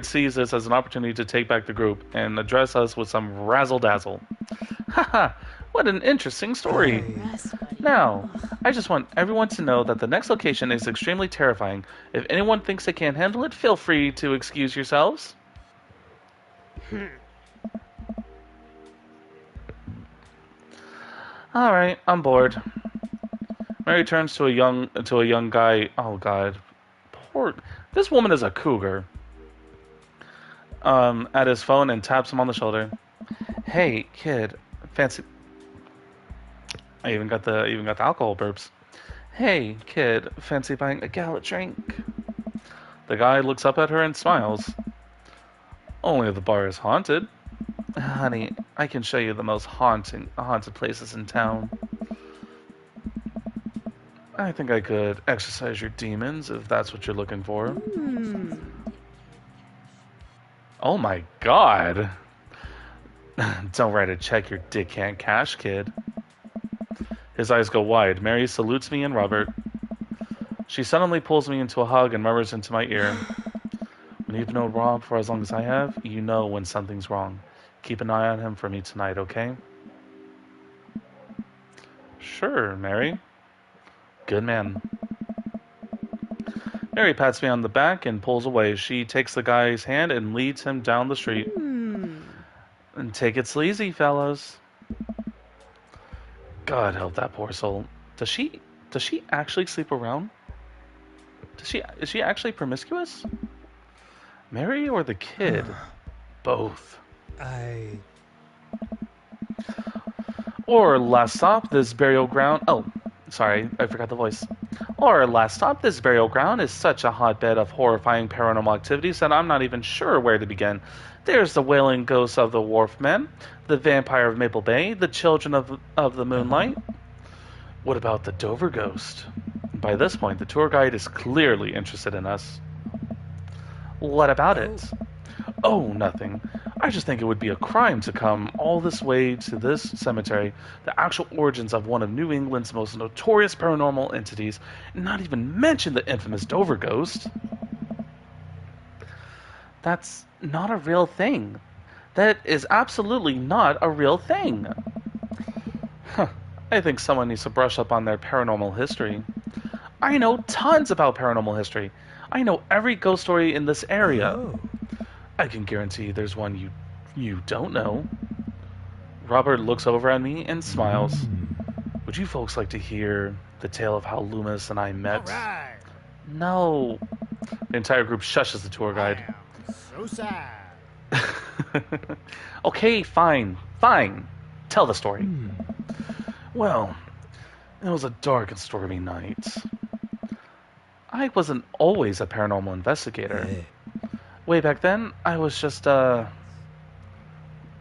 sees this as an opportunity to take back the group and address us with some razzle-dazzle. Haha, what an interesting story. Now, I just want everyone to know that the next location is extremely terrifying. If anyone thinks they can't handle it, feel free to excuse yourselves. Alright, I'm bored. Mary turns to a young guy. Oh God. This woman is a cougar. At his phone and taps him on the shoulder. Hey, kid, fancy. I even got the alcohol burps. Hey, kid, fancy buying a gal a drink? The guy looks up at her and smiles. Only if the bar is haunted. Honey, I can show you the most haunted places in town. I think I could exercise your demons if that's what you're looking for. Oh my God. Don't write a check your dick can't cash, kid. His eyes go wide. Mary salutes me and Robert. She suddenly pulls me into a hug and murmurs into my ear. When you've known Rob for as long as I have, you know when something's wrong. Keep an eye on him for me tonight, okay? Sure, Mary. Good man. Mary pats me on the back and pulls away. She takes the guy's hand and leads him down the street. And take it sleazy, fellas. God help that poor soul. Does she actually sleep around? Is she actually promiscuous? Mary or the kid? Both. Or last stop, this burial ground. Oh, Sorry, I forgot the voice. Or last stop, this burial ground is such a hotbed of horrifying paranormal activities that I'm not even sure where to begin. There's the wailing ghosts of the Wharfmen, the vampire of Maple Bay, the children of the moonlight. What about the Dover ghost? By this point, the tour guide is clearly interested in us. What about it? Oh, nothing. I just think it would be a crime to come all this way to this cemetery, the actual origins of one of New England's most notorious paranormal entities, and not even mention the infamous Dover ghost. That's not a real thing. That is absolutely not a real thing. Huh. I think someone needs to brush up on their paranormal history. I know tons about paranormal history. I know every ghost story in this area. Oh. I can guarantee there's one you don't know. Robert looks over at me and smiles. Would you folks like to hear the tale of how Loomis and I met? Alright. No. The entire group shushes the tour guide. I am so sad. Okay, fine. Tell the story. Well, it was a dark and stormy night. I wasn't always a paranormal investigator. Hey. Way back then, I was just a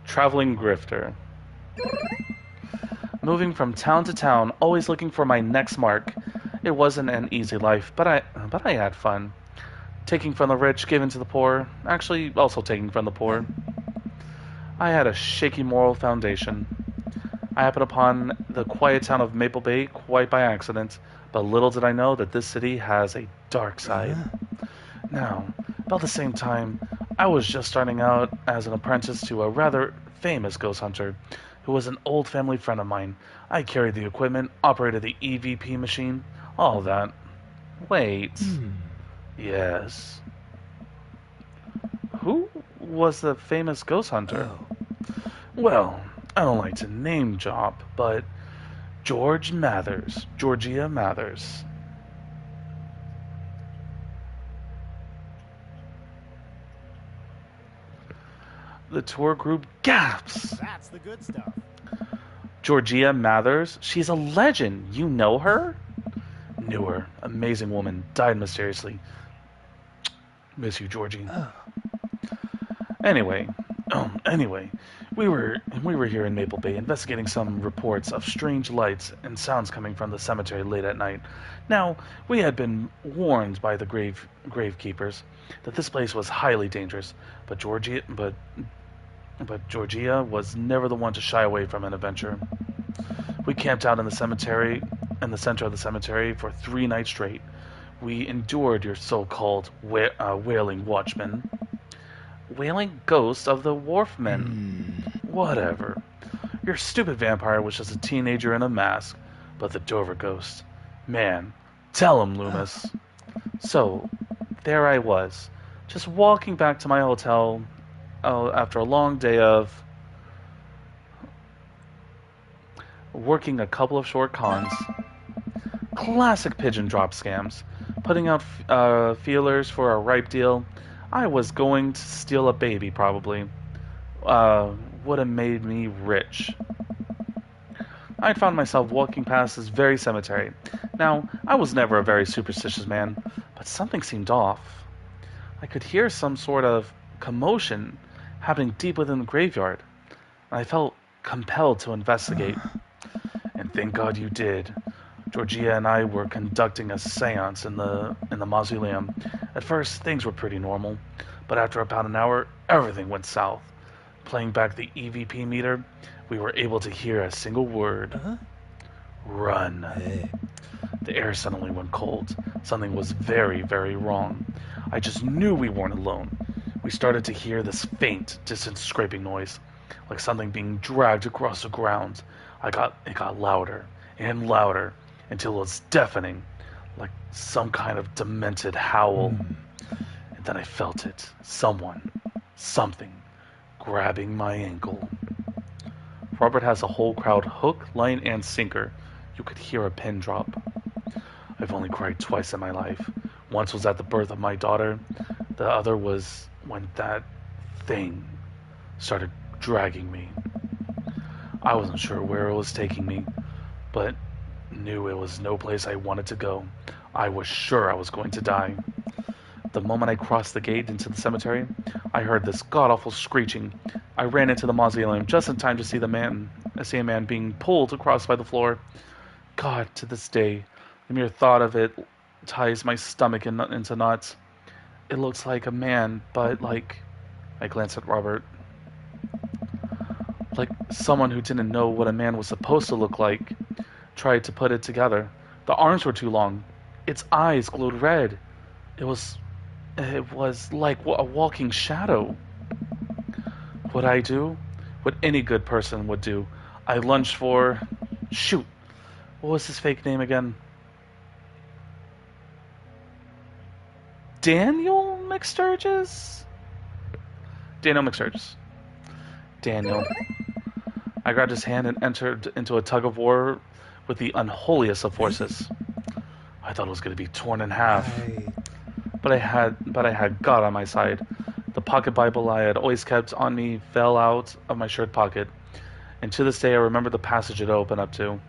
traveling grifter. Moving from town to town, always looking for my next mark. It wasn't an easy life, but I had fun. Taking from the rich, giving to the poor. Actually, also taking from the poor. I had a shaky moral foundation. I happened upon the quiet town of Maple Bay quite by accident, but little did I know that this city has a dark side. Now, about the same time, I was just starting out as an apprentice to a rather famous ghost hunter, who was an old family friend of mine. I carried the equipment, operated the EVP machine, all that. Wait. Yes. Who was the famous ghost hunter? Oh. Well, I don't like to name drop, but Georgia Mathers. The tour group gasps. That's the good stuff. Georgia Mathers? She's a legend. You know her? Knew her. Amazing woman. Died mysteriously. Miss you, Georgie. Anyway, we were here in Maple Bay investigating some reports of strange lights and sounds coming from the cemetery late at night. Now, we had been warned by the gravekeepers that this place was highly dangerous, but Georgia was never the one to shy away from an adventure. We camped out in the center of the cemetery for 3 nights straight. We endured your so-called wailing watchmen. Wailing ghosts of the wharfmen. Whatever. Your stupid vampire was just a teenager in a mask, but the Dover ghost. Man, tell him, Loomis. So, there I was, just walking back to my hotel after a long day of working a couple of short cons. Classic pigeon drop scams. Putting out feelers for a ripe deal. I was going to steal a baby, probably. Would have made me rich. I'd found myself walking past this very cemetery. Now, I was never a very superstitious man, but something seemed off. I could hear some sort of commotion happening deep within the graveyard, and I felt compelled to investigate. And thank God you did. Georgia and I were conducting a seance in the mausoleum. At first, things were pretty normal, but after about an hour, everything went south. Playing back the EVP meter, we were able to hear a single word. Run. Hey. The air suddenly went cold. Something was very, very wrong. I just knew we weren't alone. We started to hear this faint, distant scraping noise, like something being dragged across the ground. It got louder and louder until it was deafening, like some kind of demented howl. And then I felt it. Something, grabbing my ankle. Robert has a whole crowd hook, line, and sinker. You could hear a pin drop. I've only cried twice in my life. Once was at the birth of my daughter. The other was when that thing started dragging me. I wasn't sure where it was taking me, but knew it was no place I wanted to go. I was sure I was going to die. The moment I crossed the gate into the cemetery, I heard this god-awful screeching. I ran into the mausoleum just in time to see a man being pulled across by the floor. God, to this day, the mere thought of it ties my stomach into knots. It looks like a man, but I glanced at Robert. Like someone who didn't know what a man was supposed to look like tried to put it together. The arms were too long. Its eyes glowed red. It was like a walking shadow. What I do? What any good person would do. I lunged for... Shoot! What was his fake name again? Daniel McSturgis? Daniel McSturgis. Daniel. I grabbed his hand and entered into a tug of war with the unholiest of forces. I thought it was going to be torn in half. But I had God on my side. The pocket Bible I had always kept on me fell out of my shirt pocket. And to this day I remember the passage it opened up to.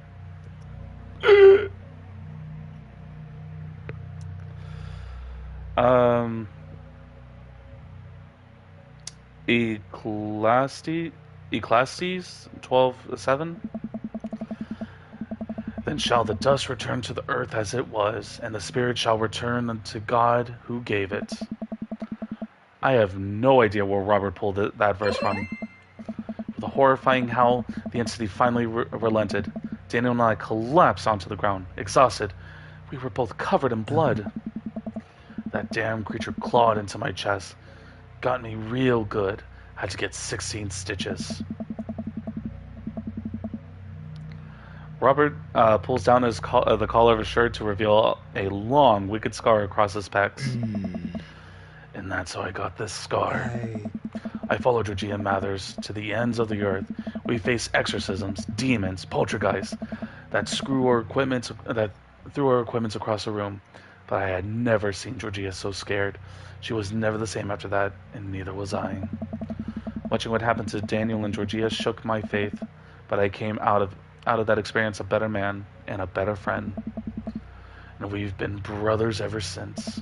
Ecclesiastes 12:7. Then shall the dust return to the earth as it was, and the spirit shall return unto God who gave it. I have no idea where Robert pulled that verse from. With a horrifying howl, the entity finally relented. Daniel and I collapsed onto the ground, exhausted. We were both covered in blood. That damn creature clawed into my chest. Got me real good. Had to get 16 stitches. Robert pulls down the collar of his shirt to reveal a long, wicked scar across his pecs. And that's how I got this scar. I followed Georgia Mathers to the ends of the earth. We faced exorcisms, demons, poltergeists that threw our equipment across the room. But I had never seen Georgia so scared. She was never the same after that, and neither was I. Watching what happened to Daniel and Georgia shook my faith, but I came out of that experience a better man and a better friend. And we've been brothers ever since.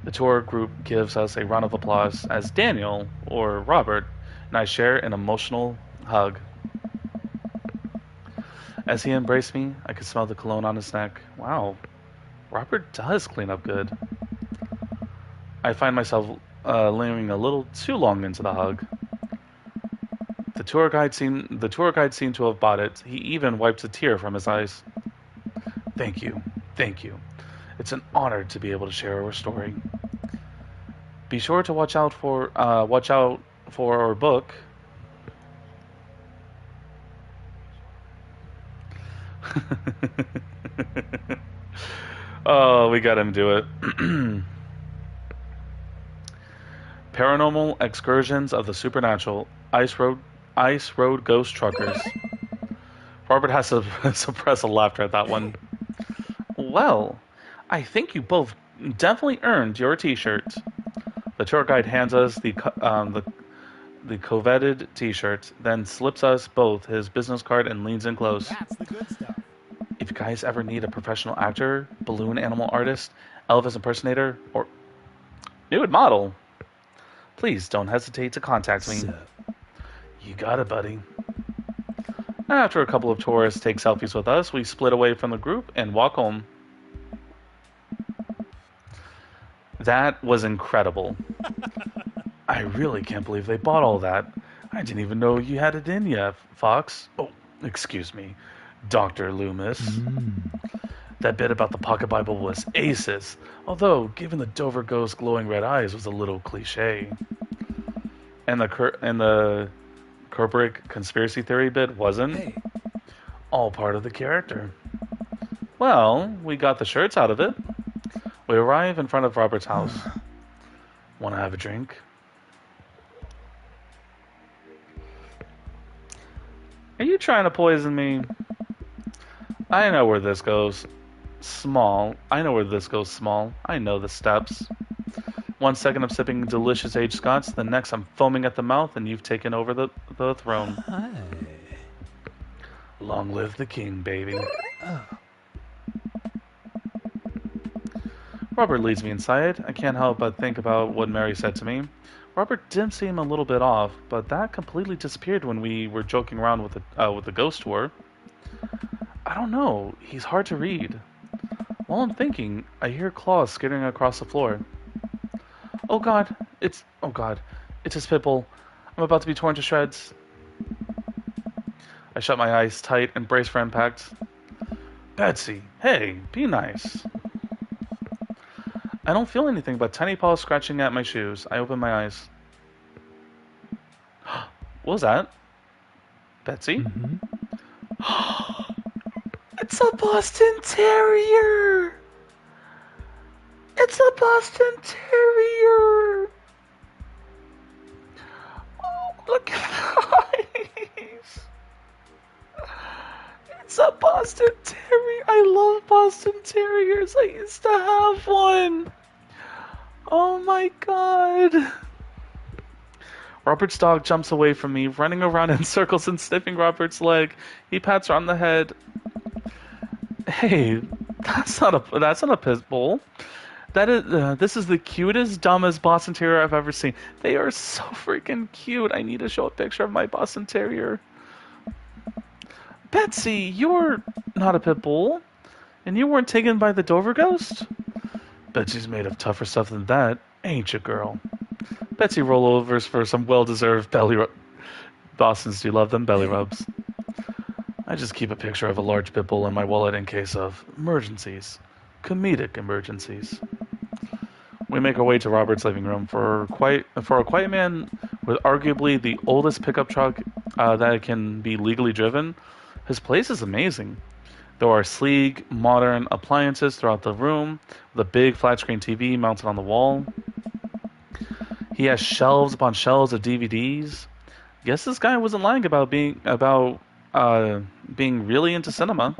The tour group gives us a round of applause as Daniel, or Robert, and I share an emotional hug. As he embraced me, I could smell the cologne on his neck. Wow, Robert does clean up good. I find myself lingering a little too long into the hug. The tour guide seemed to have bought it. He even wiped a tear from his eyes. Thank you. It's an honor to be able to share our story. Be sure to watch out for our book. Oh, we got him do it. Paranormal Excursions of the Supernatural. Ice Road Ghost Truckers. Robert has to suppress a laughter at that one. Well, I think you both definitely earned your t-shirt. The tour guide hands us the coveted t-shirt, then slips us both his business card and leans in close. That's the good stuff. If you guys ever need a professional actor, balloon animal artist, Elvis impersonator, or nude model, please don't hesitate to contact me. You got it, buddy. After a couple of tourists take selfies with us, we split away from the group and walk home. That was incredible. I really can't believe they bought all that. I didn't even know you had it in yet, Fox. Oh, excuse me, Dr. Loomis. That bit about the pocket Bible was aces, although given the Dover Ghost's glowing red eyes was a little cliche. And the Kubrick conspiracy theory bit wasn't. All part of the character. Well, we got the shirts out of it. We arrive in front of Robert's house. Want to have a drink? Are you trying to poison me? I know where this goes. Small. I know where this goes small. I know the steps. 1 second of sipping delicious aged scotch, the next I'm foaming at the mouth and you've taken over the throne. Hi. Long live the king, baby. Oh. Robert leads me inside. I can't help but think about what Mary said to me. Robert did seem a little bit off, but that completely disappeared when we were joking around with the ghost tour. I don't know. He's hard to read. While I'm thinking, I hear claws skittering across the floor. Oh god, it's his pitbull. I'm about to be torn to shreds. I shut my eyes tight and brace for impact. Betsy, hey, be nice. I don't feel anything but tiny paws scratching at my shoes. I open my eyes. What was that? Betsy? Mm-hmm. It's a Boston Terrier! It's a Boston Terrier! Oh, look at the eyes! It's a Boston Terrier! I love Boston Terriers! I used to have one! Oh my god! Robert's dog jumps away from me, running around in circles and sniffing Robert's leg. He pats her on the head. Hey, that's not a pit bull. This is the cutest, dumbest Boston Terrier I've ever seen. They are so freaking cute. I need to show a picture of my Boston Terrier. Betsy, you're not a pit bull, and you weren't taken by the Dover ghost. Betsy's made of tougher stuff than that, ain't you, girl? Betsy rollovers for some well-deserved belly rub. Bostons do love them belly rubs. I just keep a picture of a large pit bull in my wallet in case of emergencies. Comedic emergencies. We make our way to Robert's living room for a quiet man with arguably the oldest pickup truck that can be legally driven. His place is amazing. There are sleek, modern appliances throughout the room, with a big flat-screen TV mounted on the wall. He has shelves upon shelves of DVDs. Guess this guy wasn't lying about being really into cinema.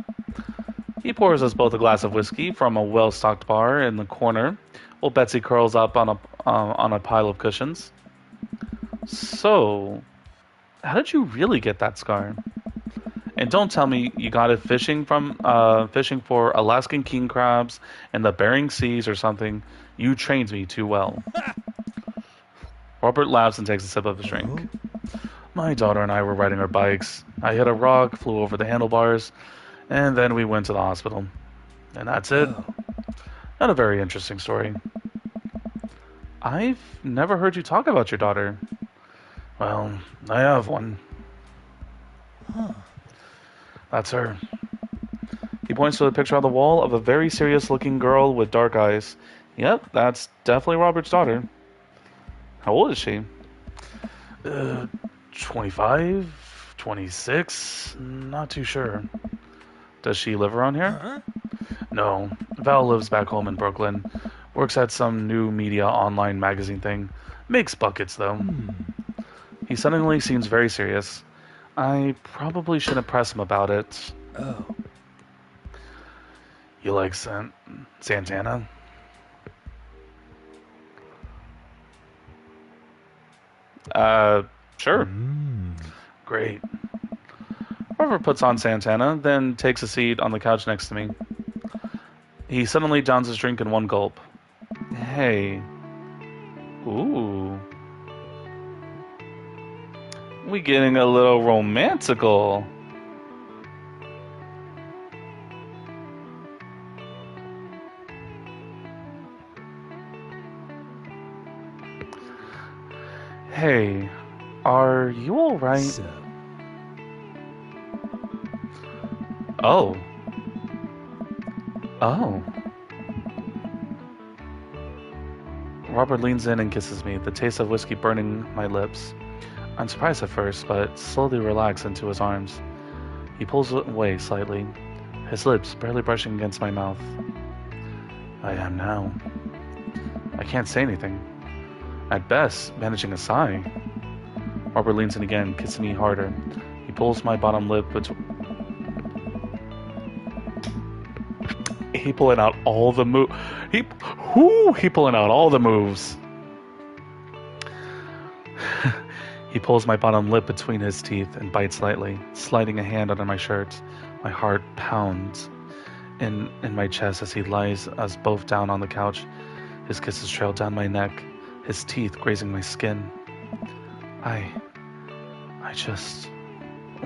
He pours us both a glass of whiskey from a well-stocked bar in the corner, while Betsy curls up on a pile of cushions. So, how did you really get that scar? And don't tell me you got it fishing for Alaskan king crabs in the Bering Seas or something. You trained me too well. Robert laughs and takes a sip of his drink. My daughter and I were riding our bikes. I hit a rock, flew over the handlebars, and then we went to the hospital. And that's it. Not a very interesting story. I've never heard you talk about your daughter. Well, I have one. That's her. He points to the picture on the wall of a very serious-looking girl with dark eyes. Yep, that's definitely Robert's daughter. How old is she? 25? 26? Not too sure. Does she live around here? No. Val lives back home in Brooklyn. Works at some new media online magazine thing. Makes buckets, though. He suddenly seems very serious. I probably shouldn't press him about it. Oh. You like Santana? Sure. Great. Robert puts on Santana, then takes a seat on the couch next to me. He suddenly downs his drink in one gulp. Hey. Ooh. We getting a little romantical. Hey, are you alright? So, Oh. Oh. Robert leans in and kisses me, the taste of whiskey burning my lips. I'm surprised at first, but slowly relax into his arms. He pulls away slightly, his lips barely brushing against my mouth. I am now. I can't say anything. At best, managing a sigh. Robert leans in again, kissing me harder. He pulls my bottom lip between... He pulling out all the He pulling out all the moves. He pulls my bottom lip between his teeth and bites lightly, sliding a hand under my shirt. My heart pounds in my chest as he lies us both down on the couch. His kisses trail down my neck, his teeth grazing my skin. I just...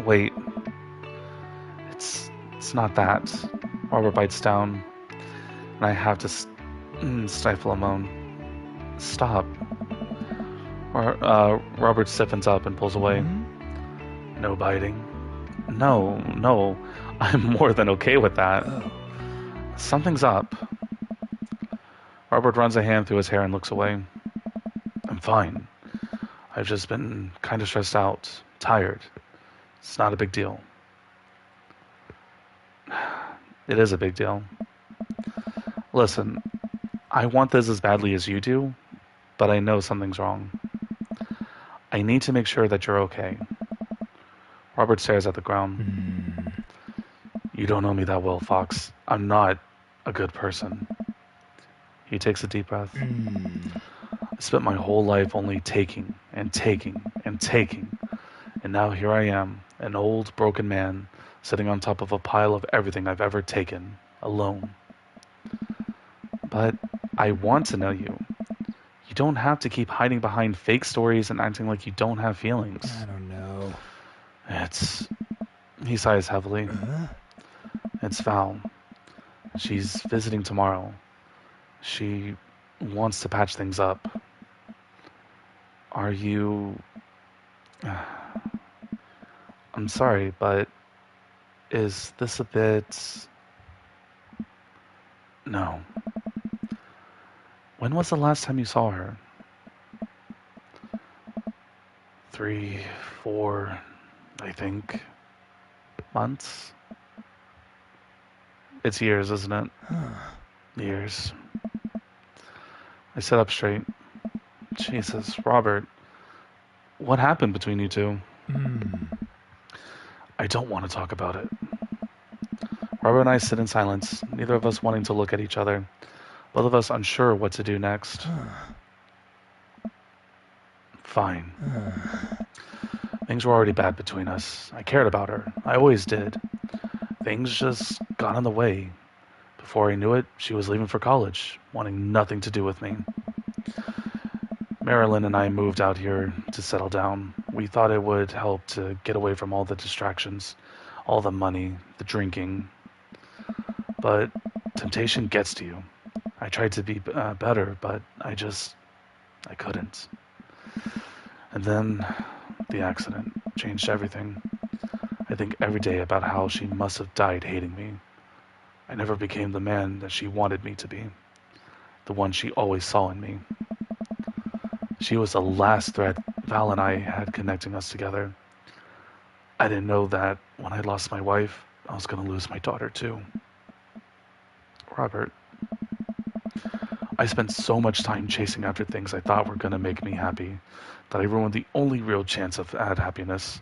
Wait. It's not that. Robert bites down, and I have to stifle a moan. Stop. Robert stiffens up and pulls away. No biting. No. I'm more than okay with that. Something's up. Robert runs a hand through his hair and looks away. I'm fine. I've just been kind of stressed out, tired. It's not a big deal. It is a big deal. Listen, I want this as badly as you do, but I know something's wrong. I need to make sure that you're okay. Robert stares at the ground. You don't know me that well, Fox. I'm not a good person. He takes a deep breath. I spent my whole life only taking and taking and taking. And now here I am, an old, broken man, sitting on top of a pile of everything I've ever taken, alone. But I want to know you. You don't have to keep hiding behind fake stories and acting like you don't have feelings. I don't know. He sighs heavily. It's Val. She's visiting tomorrow. She wants to patch things up. Are you... I'm sorry, but is this a bit... No. When was the last time you saw her? 3, 4, I think, months? It's years, isn't it? Years. I sit up straight. Jesus, Robert. What happened between you two? I don't want to talk about it. Robert and I sit in silence, neither of us wanting to look at each other. Both of us unsure what to do next. Fine. Things were already bad between us. I cared about her. I always did. Things just got in the way. Before I knew it, she was leaving for college, wanting nothing to do with me. Marilyn and I moved out here to settle down. We thought it would help to get away from all the distractions, all the money, the drinking. But temptation gets to you. I tried to be better, but I couldn't. And then the accident changed everything. I think every day about how she must have died hating me. I never became the man that she wanted me to be, the one she always saw in me. She was the last thread Val and I had connecting us together. I didn't know that when I lost my wife, I was going to lose my daughter too. Robert, I spent so much time chasing after things I thought were going to make me happy that I ruined the only real chance of happiness.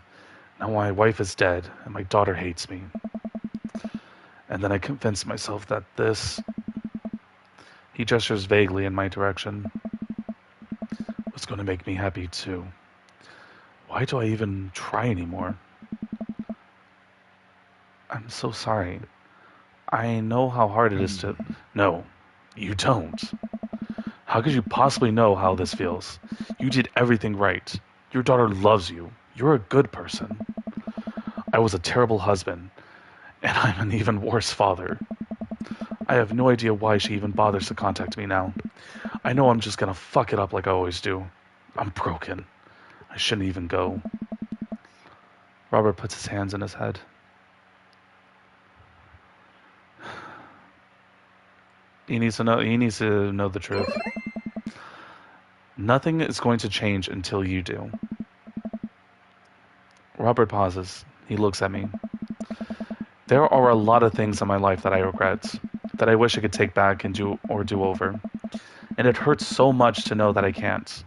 Now my wife is dead and my daughter hates me. And then I convinced myself that this... He gestures vaguely in my direction. Was going to make me happy too. Why do I even try anymore? I'm so sorry. I know how hard it is to... No, you don't. How could you possibly know how this feels? You did everything right. Your daughter loves you. You're a good person. I was a terrible husband, and I'm an even worse father. I have no idea why she even bothers to contact me now. I know I'm just gonna fuck it up like I always do. I'm broken. I shouldn't even go. Robert puts his hands in his head. He needs to know the truth. Nothing is going to change until you do. Robert pauses. He looks at me. There are a lot of things in my life that I regret, that I wish I could take back and do over. And it hurts so much to know that I can't.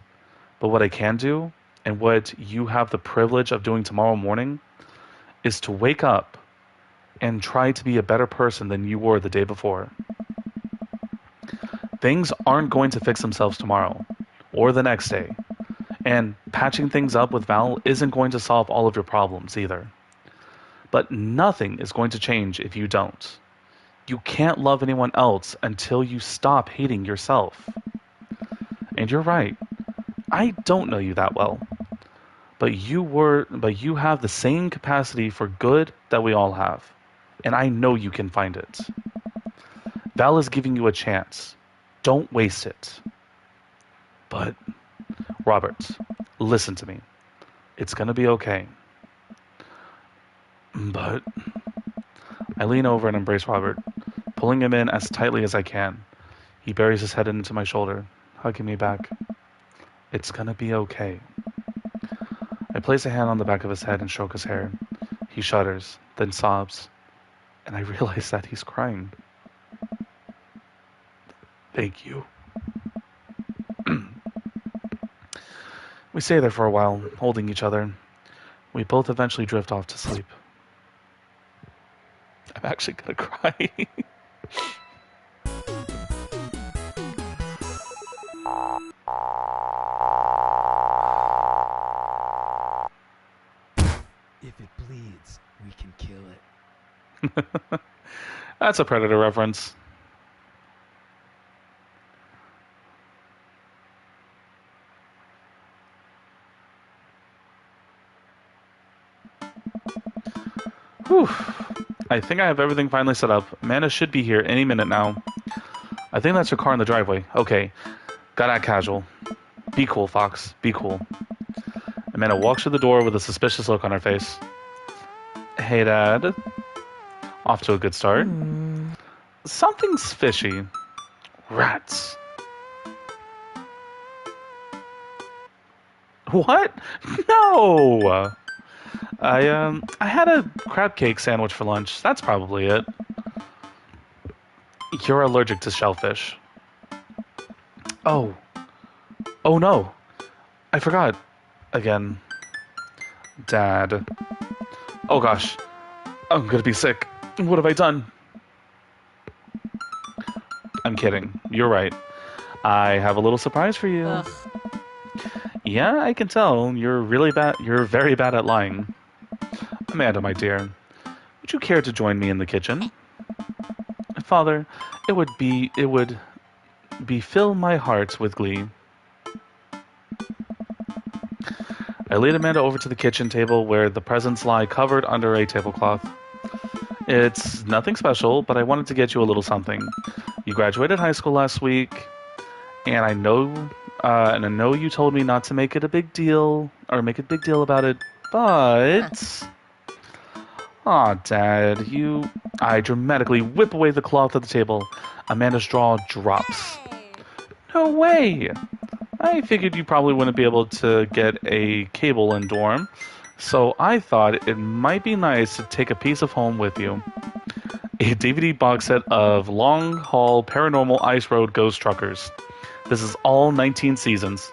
But what I can do, and what you have the privilege of doing tomorrow morning, is to wake up and try to be a better person than you were the day before. Things aren't going to fix themselves tomorrow, or the next day. And patching things up with Val isn't going to solve all of your problems either. But nothing is going to change if you don't. You can't love anyone else until you stop hating yourself. And you're right. I don't know you that well. But you have the same capacity for good that we all have. And I know you can find it. Val is giving you a chance. Don't waste it. But, Robert, listen to me. It's gonna be okay. But, I lean over and embrace Robert, pulling him in as tightly as I can. He buries his head into my shoulder, hugging me back. It's gonna be okay. I place a hand on the back of his head and stroke his hair. He shudders, then sobs, and I realize that he's crying. Thank you. We stay there for a while, holding each other. We both eventually drift off to sleep. I'm actually gonna cry. If it bleeds, we can kill it. That's a Predator reference. Whew. I think I have everything finally set up. Amanda should be here any minute now. I think that's her car in the driveway. Okay. Gotta act casual. Be cool, Fox. Be cool. Amanda walks through the door with a suspicious look on her face. Hey, Dad. Off to a good start. Something's fishy. Rats. What? No! I had a crab cake sandwich for lunch. That's probably it. You're allergic to shellfish. Oh. Oh no. I forgot. Again. Dad. Oh gosh. I'm gonna be sick. What have I done? I'm kidding. You're right. I have a little surprise for you. Ugh. Yeah, I can tell. You're really bad. You're very bad at lying. Amanda, my dear, would you care to join me in the kitchen? Father, it would be fill my heart with glee. I lead Amanda over to the kitchen table where the presents lie covered under a tablecloth. It's nothing special, but I wanted to get you a little something. You graduated high school last week, and I know you told me not to make it a big deal or make a big deal about it, but aw, Dad, I dramatically whip away the cloth at the table. Amanda's jaw drops. No way! I figured you probably wouldn't be able to get a cable in dorm, so I thought it might be nice to take a piece of home with you. A DVD box set of Long Haul Paranormal Ice Road Ghost Truckers. This is all 19 seasons.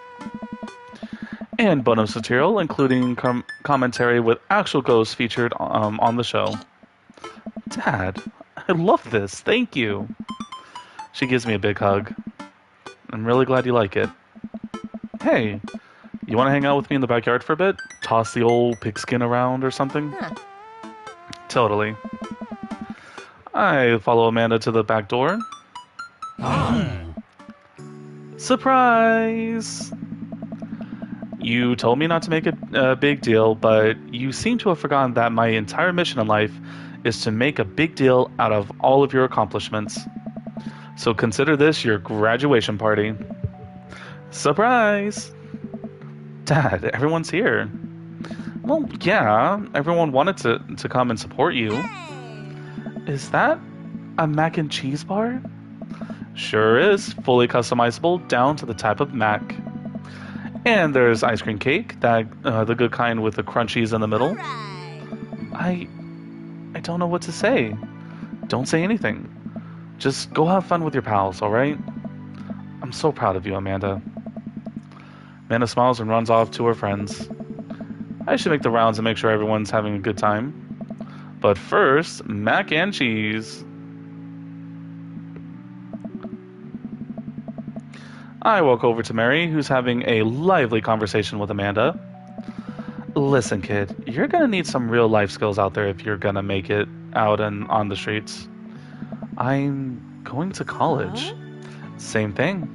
And bonus material, including commentary with actual ghosts featured on the show. Dad, I love this. Thank you. She gives me a big hug. I'm really glad you like it. Hey, you want to hang out with me in the backyard for a bit? Toss the old pigskin around or something? Huh. Totally. I follow Amanda to the back door. Surprise! You told me not to make it a big deal, but you seem to have forgotten that my entire mission in life is to make a big deal out of all of your accomplishments. So consider this your graduation party. Surprise! Dad, everyone's here. Well, yeah, everyone wanted to come and support you. Is that a mac and cheese bar? Sure is, fully customizable down to the type of mac. And there's ice cream cake, that the good kind with the crunchies in the middle. Right. I don't know what to say. Don't say anything. Just go have fun with your pals, alright? I'm so proud of you, Amanda. Amanda smiles and runs off to her friends. I should make the rounds and make sure everyone's having a good time. But first, mac and cheese. I walk over to Mary, who's having a lively conversation with Amanda. Listen, kid, you're gonna need some real life skills out there if you're gonna make it out and on the streets. I'm going to college. Huh? Same thing.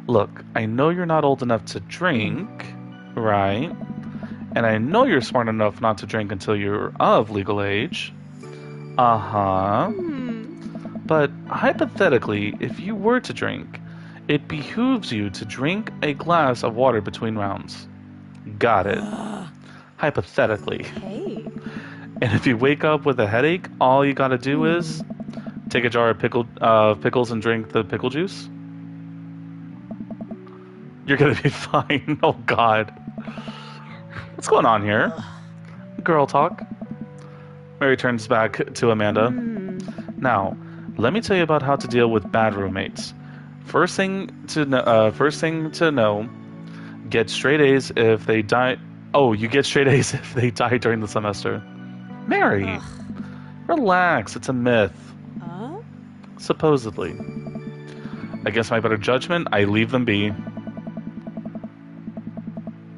Look, I know you're not old enough to drink, right? And I know you're smart enough not to drink until you're of legal age. Uh-huh. But hypothetically, if you were to drink, it behooves you to drink a glass of water between rounds. Got it. Hypothetically. Hey. And if you wake up with a headache, all you gotta do is take a jar of pickles and drink the pickle juice. You're gonna be fine. Oh God. What's going on here? Girl talk. Mary turns back to Amanda. Now, let me tell you about how to deal with bad roommates. First thing to know, get straight A's if they die. Oh, you get straight A's if they die during the semester. Mary, relax. It's a myth. Supposedly. Against my better judgment, I leave them be.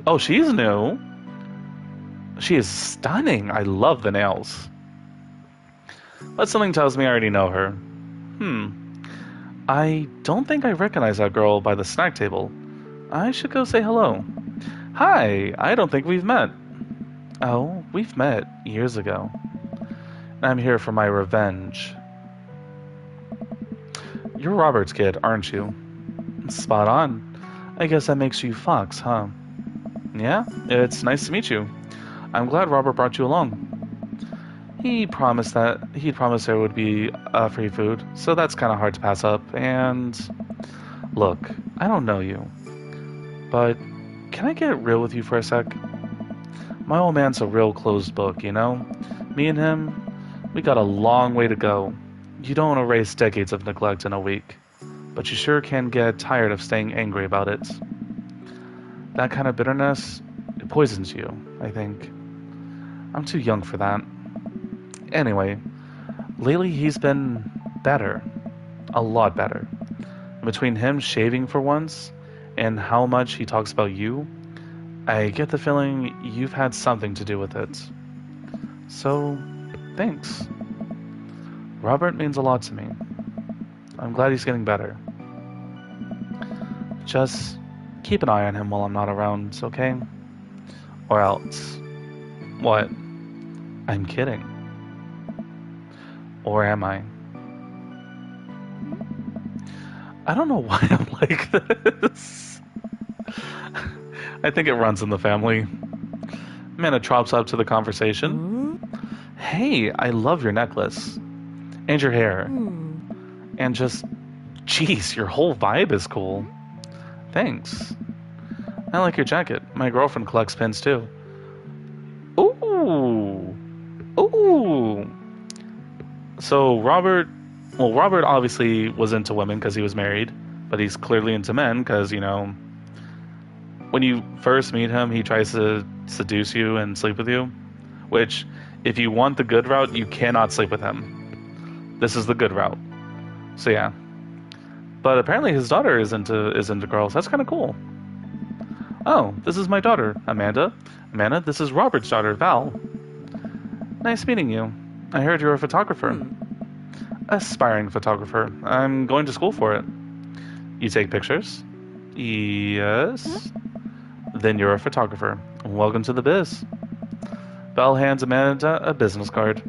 Oh, she's new. She is stunning. I love the nails. But something tells me I already know her. I don't think I recognize that girl by the snack table. I should go say hello. Hi, I don't think we've met. Oh, we've met years ago. I'm here for my revenge. You're Robert's kid, aren't you? Spot on. I guess that makes you Fox, huh? Yeah, it's nice to meet you. I'm glad Robert brought you along. He'd promised there would be free food, so that's kind of hard to pass up. And look, I don't know you, but can I get real with you for a sec? My old man's a real closed book, you know? Me and him, we got a long way to go. You don't erase decades of neglect in a week, but you sure can get tired of staying angry about it. That kind of bitterness, it poisons you, I think. I'm too young for that. Anyway, lately he's been better. A lot better. Between him shaving for once and how much he talks about you, I get the feeling you've had something to do with it. So, thanks. Robert means a lot to me. I'm glad he's getting better. Just keep an eye on him while I'm not around, okay? Or else. What? I'm kidding. Or am I? I don't know why I'm like this. I think it runs in the family. Amanda trops up to the conversation. Hey, I love your necklace. And your hair. And just, geez, your whole vibe is cool. Thanks. I like your jacket. My girlfriend collects pins too. Ooh. Ooh. So Robert obviously was into women because he was married, but he's clearly into men because, you know, when you first meet him, he tries to seduce you and sleep with you, which, if you want the good route, you cannot sleep with him. This is the good route. So yeah. But apparently his daughter is into girls. That's kind of cool. Oh, this is my daughter, Amanda. Amanda, this is Robert's daughter, Val. Nice meeting you. I heard you're a photographer. Aspiring photographer. I'm going to school for it. You take pictures? Yes. Then you're a photographer. Welcome to the biz. Val hands Amanda a business card.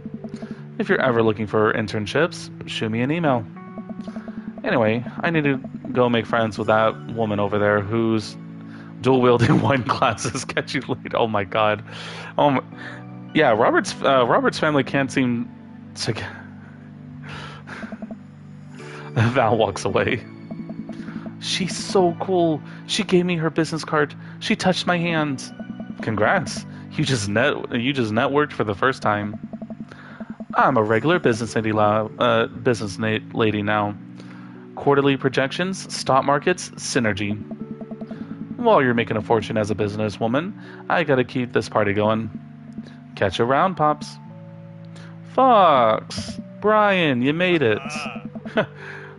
If you're ever looking for internships, shoot me an email. Anyway, I need to go make friends with that woman over there who's dual-wielding wine glasses. Catch you later. Oh my god. Yeah, Robert's family can't seem to. Val walks away. She's so cool. She gave me her business card. She touched my hand. Congrats. You just networked for the first time. I'm a regular business lady now. Quarterly projections, stock markets, synergy. While you're making a fortune as a businesswoman, I gotta keep this party going. Catch you around, Pops. Fox! Brian, you made it.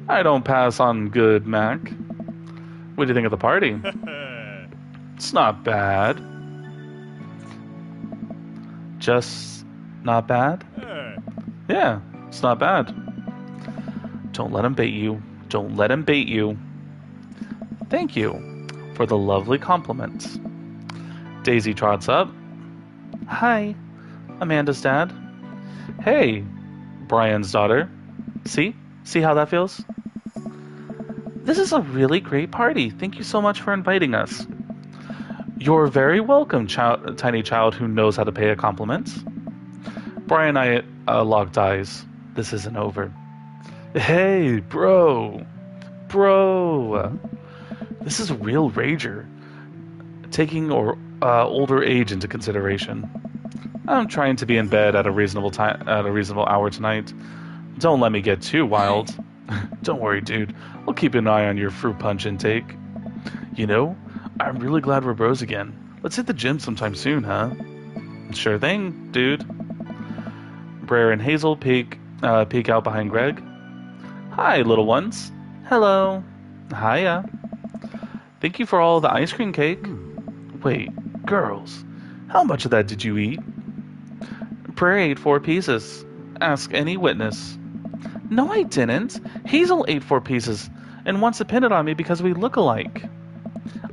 I don't pass on good, Mac. What do you think of the party? It's not bad. Just not bad? Yeah, it's not bad. Don't let him bait you. Don't let him bait you. Thank you for the lovely compliments. Daisy trots up. Hi, Amanda's dad. Hey, Brian's daughter. See? See how that feels? This is a really great party. Thank you so much for inviting us. You're very welcome, tiny child who knows how to pay a compliment. Brian and I locked eyes. This isn't over. Hey, bro. Bro. This is a real rager. Taking older age into consideration. I'm trying to be in bed at a reasonable hour tonight. Don't let me get too wild. Don't worry, dude. I'll keep an eye on your fruit punch intake. You know, I'm really glad we're bros again. Let's hit the gym sometime soon, huh? Sure thing, dude. Brer and Hazel peek out behind Greg. Hi, little ones. Hello. Hiya. Thank you for all the ice cream cake. Wait, girls, how much of that did you eat? Brer ate 4 pieces. Ask any witness. No, I didn't. Hazel ate 4 pieces and wants to pin it on me because we look alike.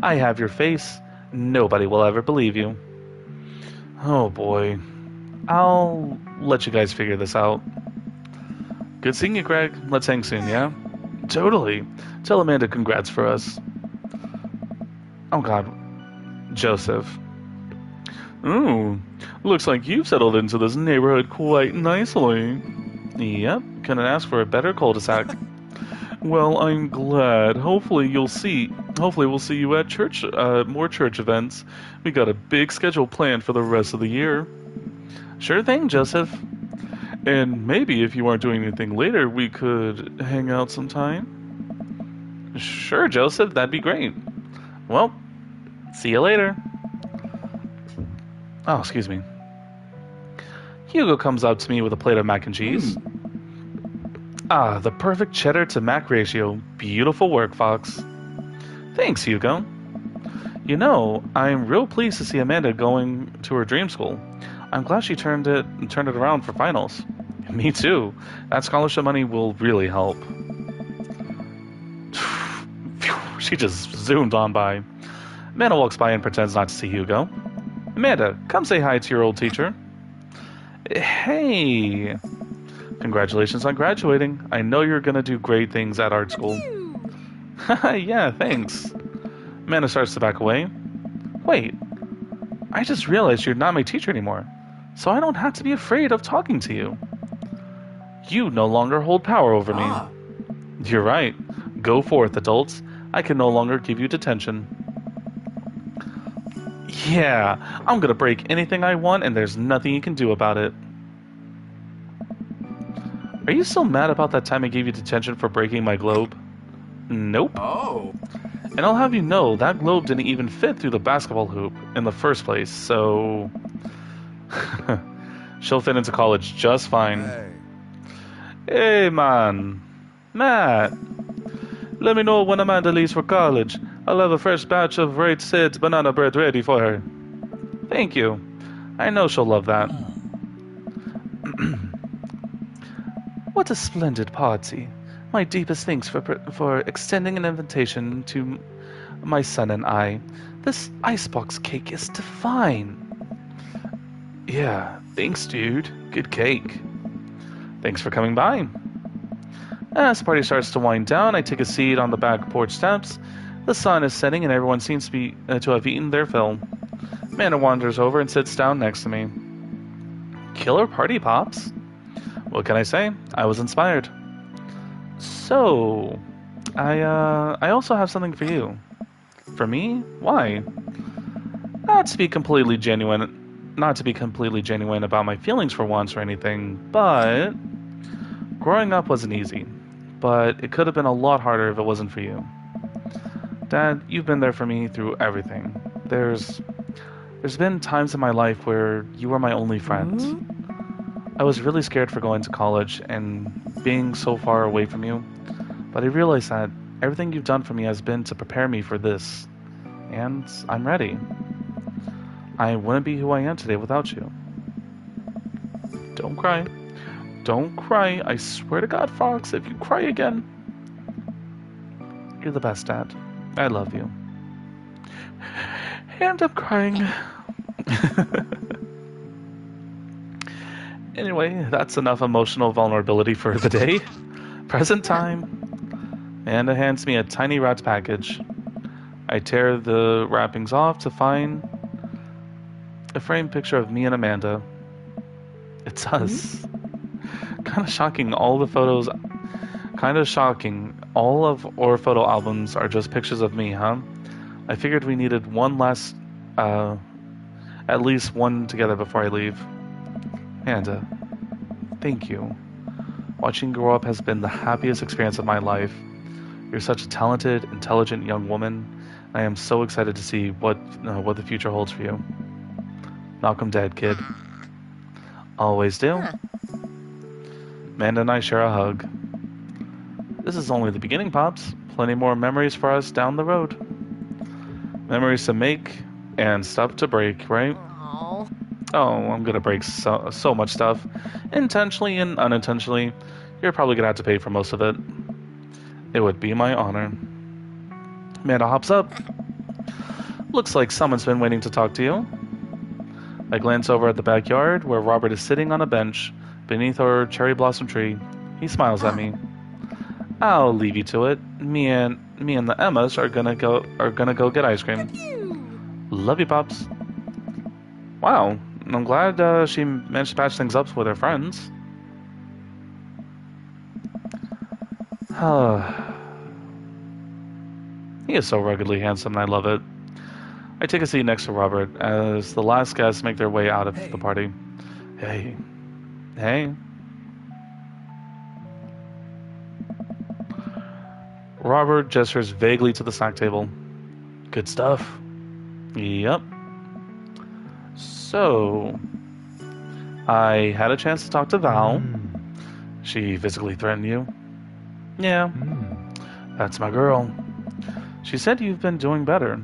I have your face. Nobody will ever believe you. Oh boy. I'll let you guys figure this out. Good seeing you, Greg. Let's hang soon, yeah? Totally. Tell Amanda congrats for us. Oh god. Joseph. Ooh, looks like you've settled into this neighborhood quite nicely. Yep, couldn't ask for a better cul-de-sac. Well, I'm glad. Hopefully we'll see you at church, more church events. We got a big schedule planned for the rest of the year. Sure thing, Joseph. And maybe if you aren't doing anything later, we could hang out sometime. Sure, Joseph, that'd be great. Well, see you later. Oh, excuse me. Hugo comes up to me with a plate of mac and cheese. Ah, the perfect cheddar to mac ratio. Beautiful work, Fox. Thanks, Hugo. You know, I'm real pleased to see Amanda going to her dream school. I'm glad she turned it around for finals. Me too. That scholarship money will really help. She just zoomed on by. Amanda walks by and pretends not to see Hugo. Amanda, come say hi to your old teacher. Hey! Congratulations on graduating. I know you're gonna do great things at art school. Yeah, thanks. Amanda starts to back away. Wait, I just realized you're not my teacher anymore, so I don't have to be afraid of talking to you. You no longer hold power over me. You're right. Go forth, adults. I can no longer give you detention. Yeah, I'm gonna break anything I want and there's nothing you can do about it. Are you still mad about that time I gave you detention for breaking my globe? Nope. Oh. And I'll have you know, that globe didn't even fit through the basketball hoop in the first place, so... She'll fit into college just fine. Hey, man. Matt. Let me know when Amanda leaves for college. I'll have a fresh batch of Red Sid's banana bread ready for her. Thank you. I know she'll love that. What a splendid party. My deepest thanks for extending an invitation to my son and I. This icebox cake is divine. Yeah, thanks, dude. Good cake. Thanks for coming by. As the party starts to wind down, I take a seat on the back porch steps. The sun is setting and everyone seems to have eaten their fill. Amanda wanders over and sits down next to me. Killer party, Pops. What can I say? I was inspired. So, I also have something for you. For me? Why? Not to be completely genuine about my feelings for once or anything, but growing up wasn't easy. But it could have been a lot harder if it wasn't for you. Dad, you've been there for me through everything. There's been times in my life where you were my only friend. I was really scared for going to college and being so far away from you, but I realized that everything you've done for me has been to prepare me for this, and I'm ready. I wouldn't be who I am today without you. Don't cry. don't cry. I swear to God, Fox, if you cry again... You're the best, Dad. I love you. And I'm crying. Anyway, that's enough emotional vulnerability for the day. Present time. Amanda hands me a tiny wrapped package. I tear the wrappings off to find a framed picture of me and Amanda. It's us. Kind of shocking, all of our photo albums are just pictures of me, huh? I figured we needed at least one together before I leave. Amanda, thank you. Watching you grow up has been the happiest experience of my life. You're such a talented, intelligent young woman. I am so excited to see what the future holds for you. Malcolm dead, kid. Always do. Amanda and I share a hug. This is only the beginning, Pops. Plenty more memories for us down the road. Memories to make and stuff to break, right? Aw. Oh, I'm gonna break so much stuff. Intentionally and unintentionally. You're probably gonna have to pay for most of it. It would be my honor. Amanda hops up. Looks like someone's been waiting to talk to you. I glance over at the backyard where Robert is sitting on a bench beneath our cherry blossom tree. He smiles at me. I'll leave you to it. Me and the Emmas are gonna go get ice cream. Love you, Pops. Wow, I'm glad she managed to patch things up with her friends. He is so ruggedly handsome, and I love it. I take a seat next to Robert as the last guests make their way out of the party. Hey. Robert gestures vaguely to the snack table. Good stuff. Yep. So, I had a chance to talk to Val. She physically threatened you. Yeah, that's my girl. She said you've been doing better.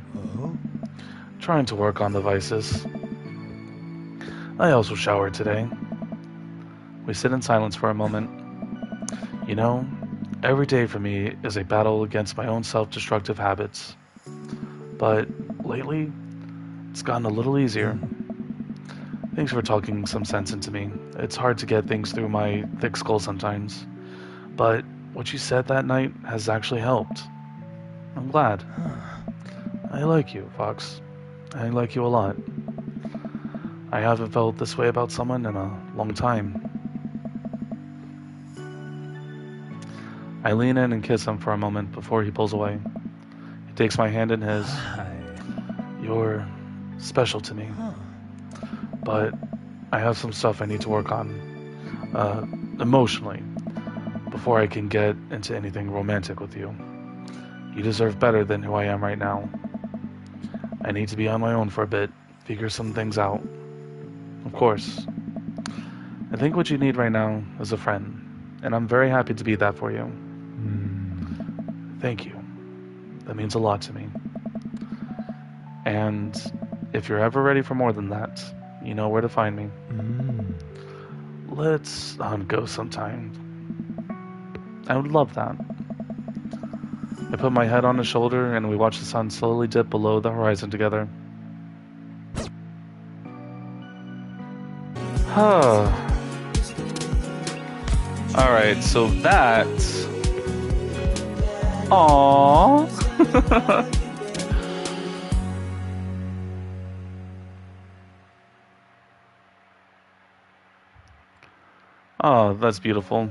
Trying to work on the vices. I also showered today. We sit in silence for a moment. You know, every day for me is a battle against my own self-destructive habits. But lately, it's gotten a little easier. Thanks for talking some sense into me. It's hard to get things through my thick skull sometimes. But what you said that night has actually helped. I'm glad. I like you, Fox. I like you a lot. I haven't felt this way about someone in a long time. I lean in and kiss him for a moment before he pulls away. He takes my hand in his. You're special to me. But I have some stuff I need to work on, emotionally, before I can get into anything romantic with you. You deserve better than who I am right now. I need to be on my own for a bit, figure some things out. Of course. I think what you need right now is a friend, and I'm very happy to be that for you. Thank you. That means a lot to me. And if you're ever ready for more than that, you know where to find me. Let's go sometime. I would love that. I put my head on his shoulder and we watch the sun slowly dip below the horizon together. Alright, so that's... Aww. Oh, that's beautiful.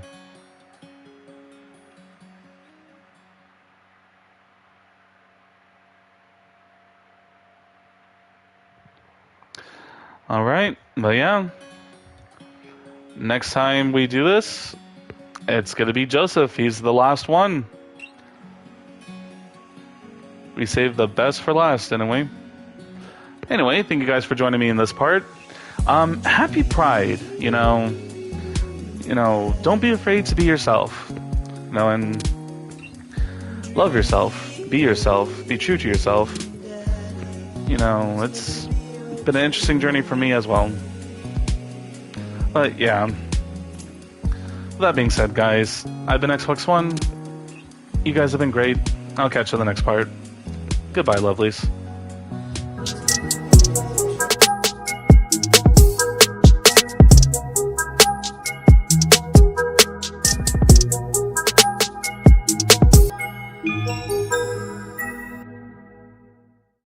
Alright, but yeah. Next time we do this, it's gonna be Joseph. He's the last one. We saved the best for last, didn't we? Anyway, thank you guys for joining me in this part. Happy Pride, you know, don't be afraid to be yourself, and love yourself, be true to yourself. It's been an interesting journey for me as well. But yeah, that being said, guys, I've been Xbox One. You guys have been great. I'll catch you in the next part. Goodbye, lovelies.